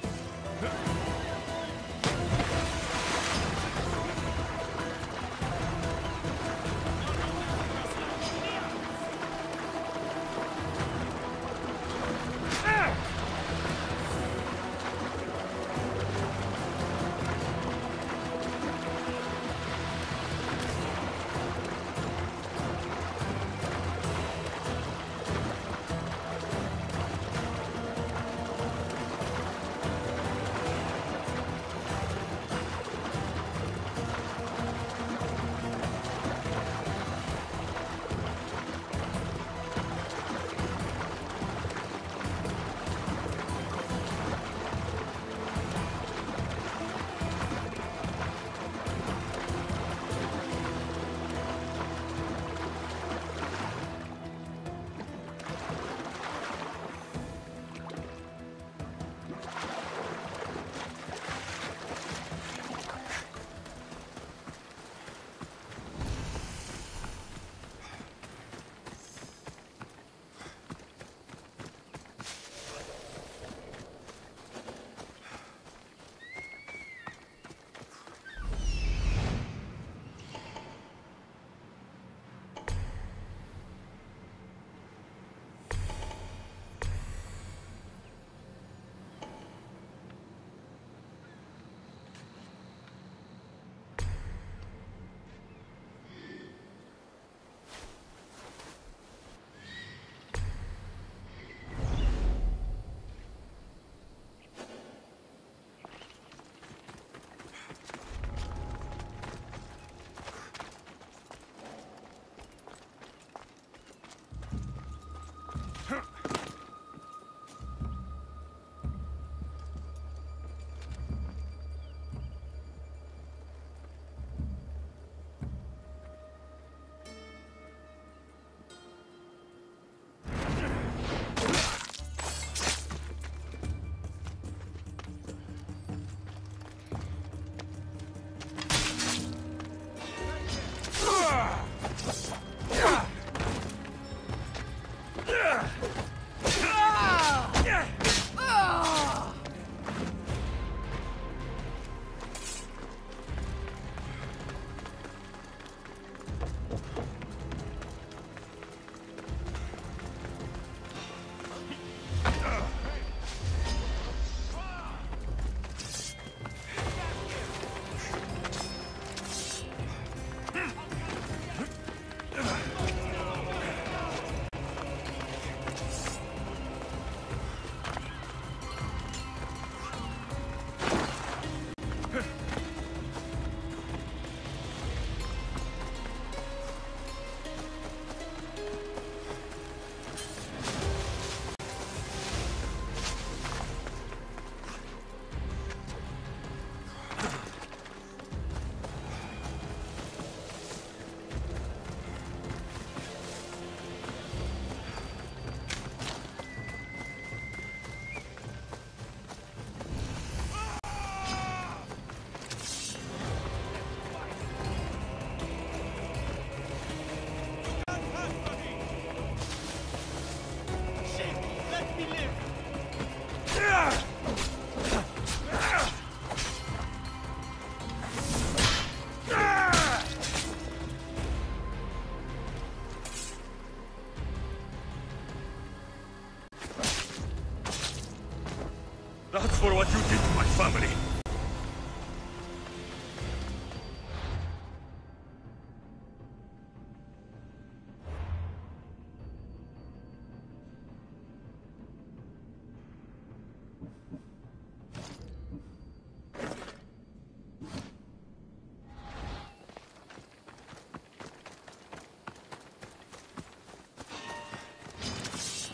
That's for what you did to my family.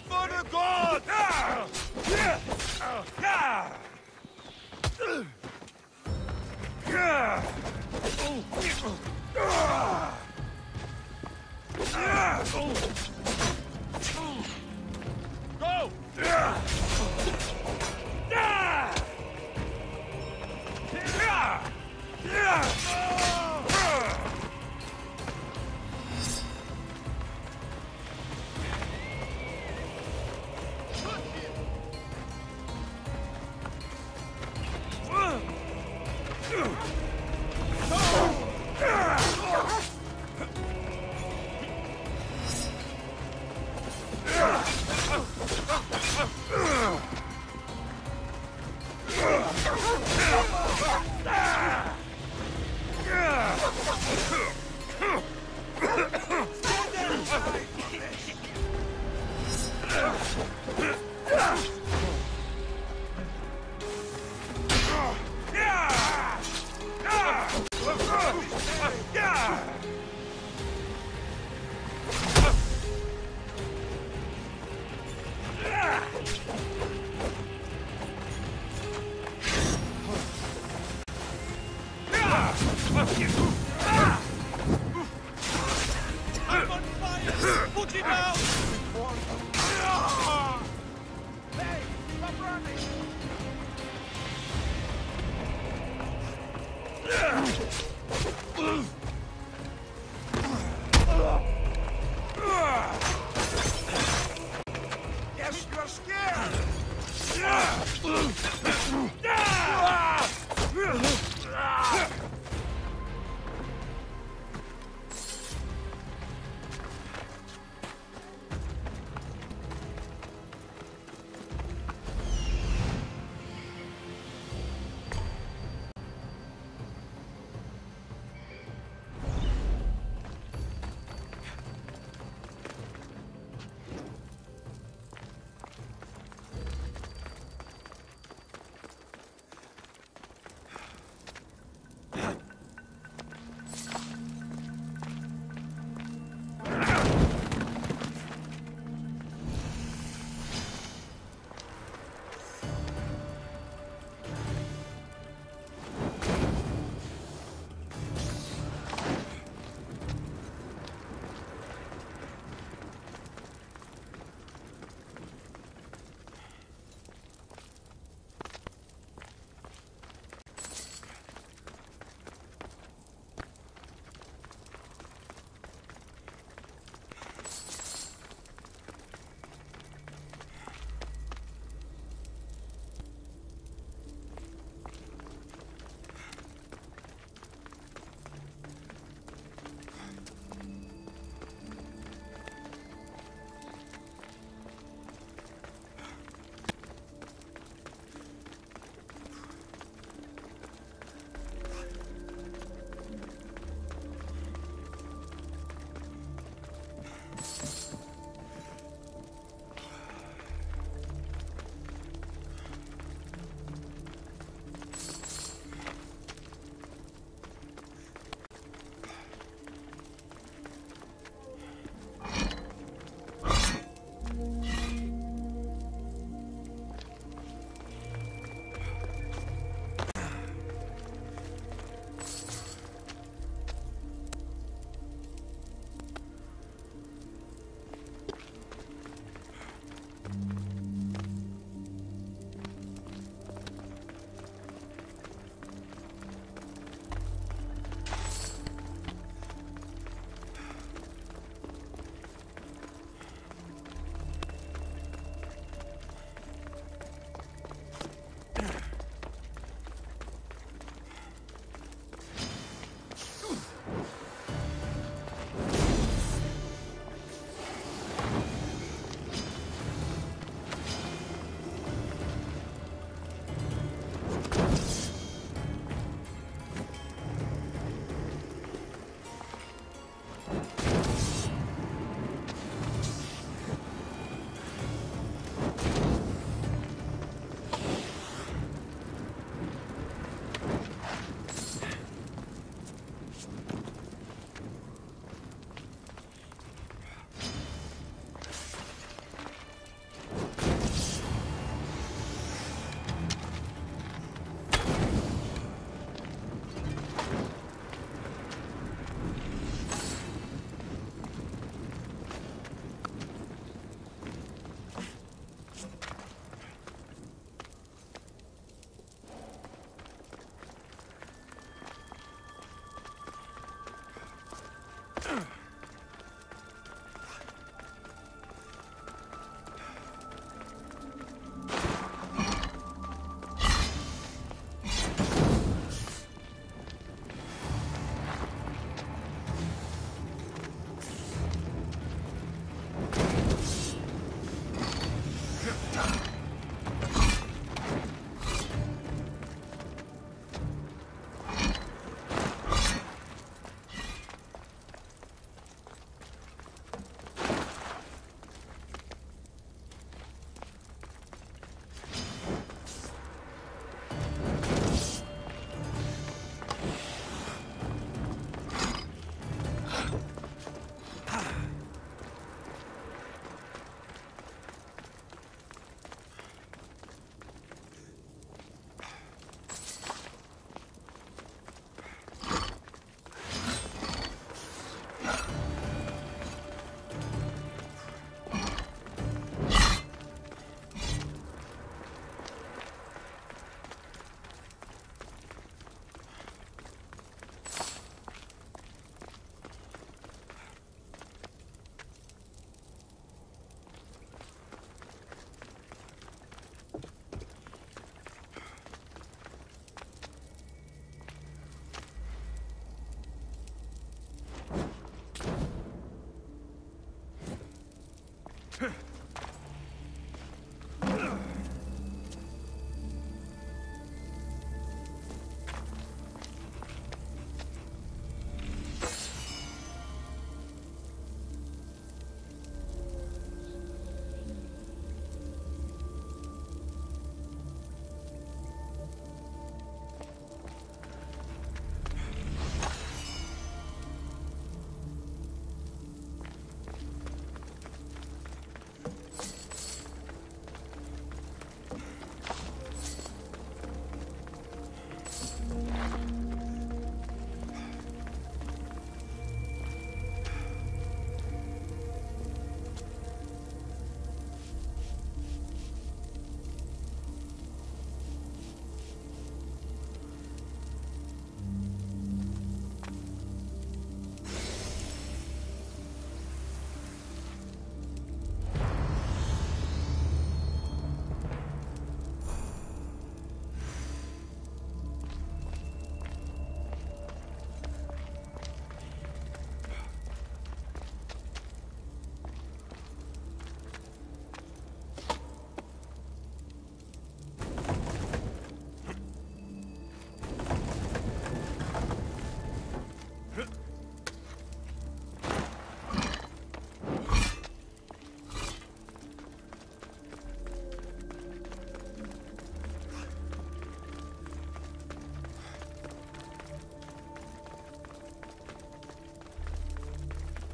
For the god! Go!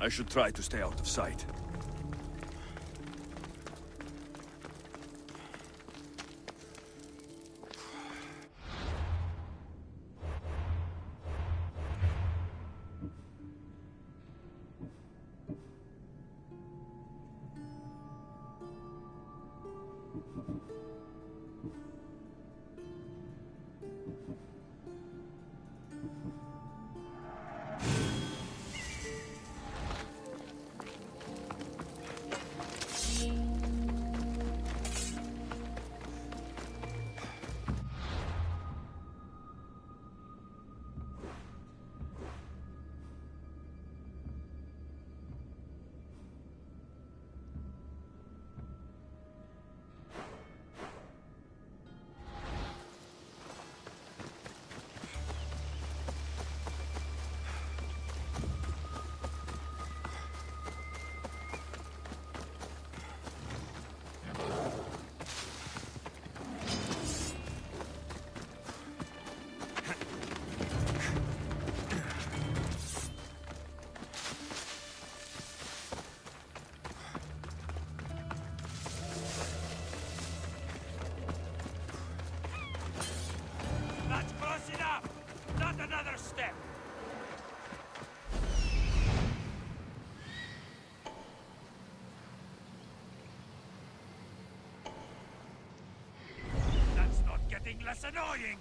I should try to stay out of sight. Step. That's not getting less annoying.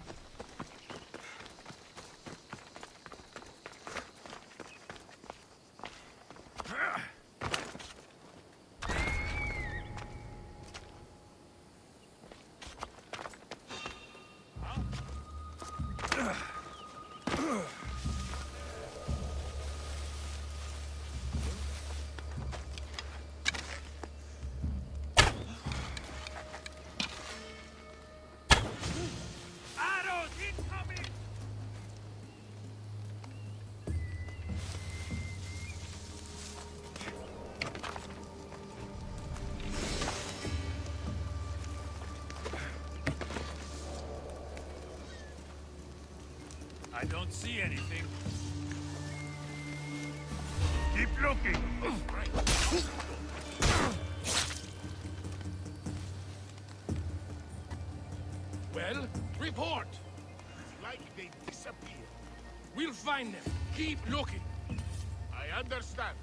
I don't see anything. Keep looking. Well, report. It's like they disappeared. We'll find them. Keep looking. I understand.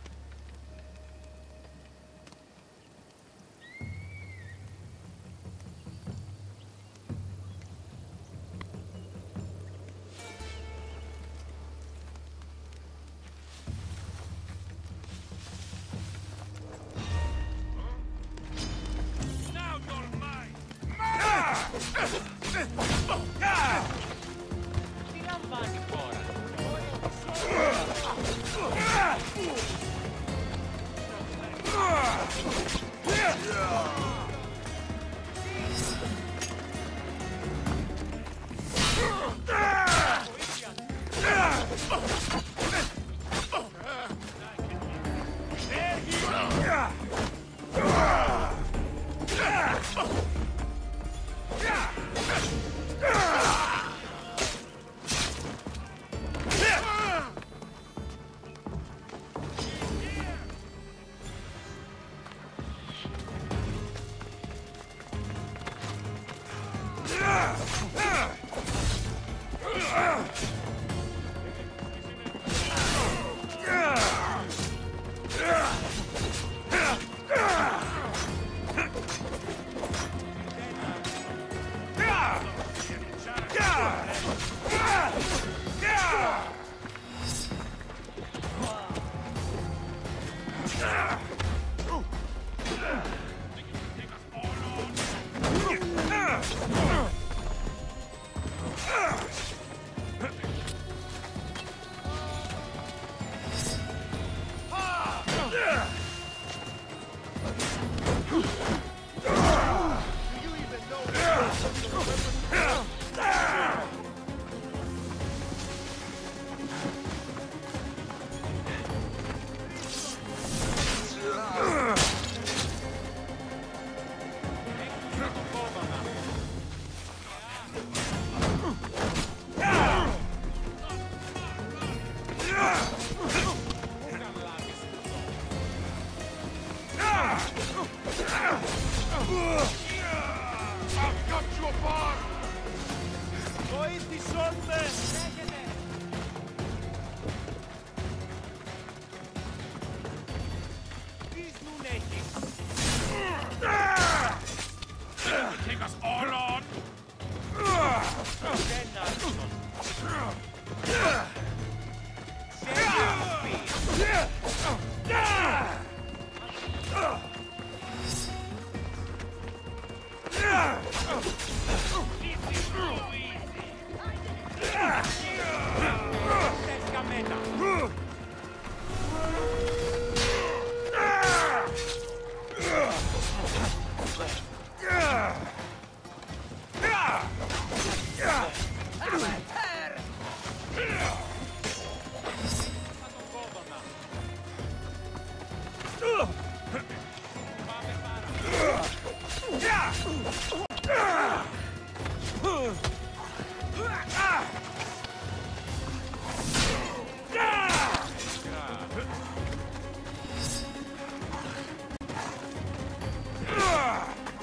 I've got you apart! Βοήθησόν με! Βίσνουν έχεις! Take us all on! Δεν άρχισον!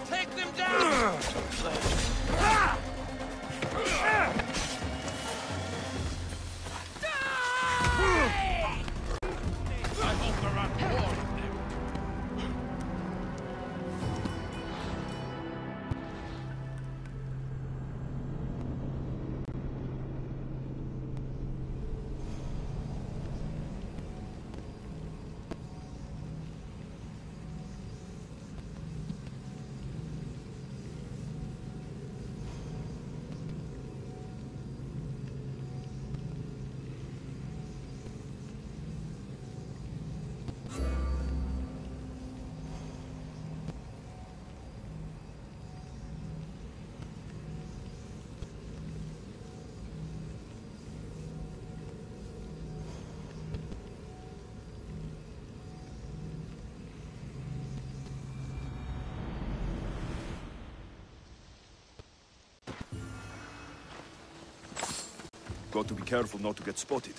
Take them down! I hope there aren't more of them. Got to be careful not to get spotted.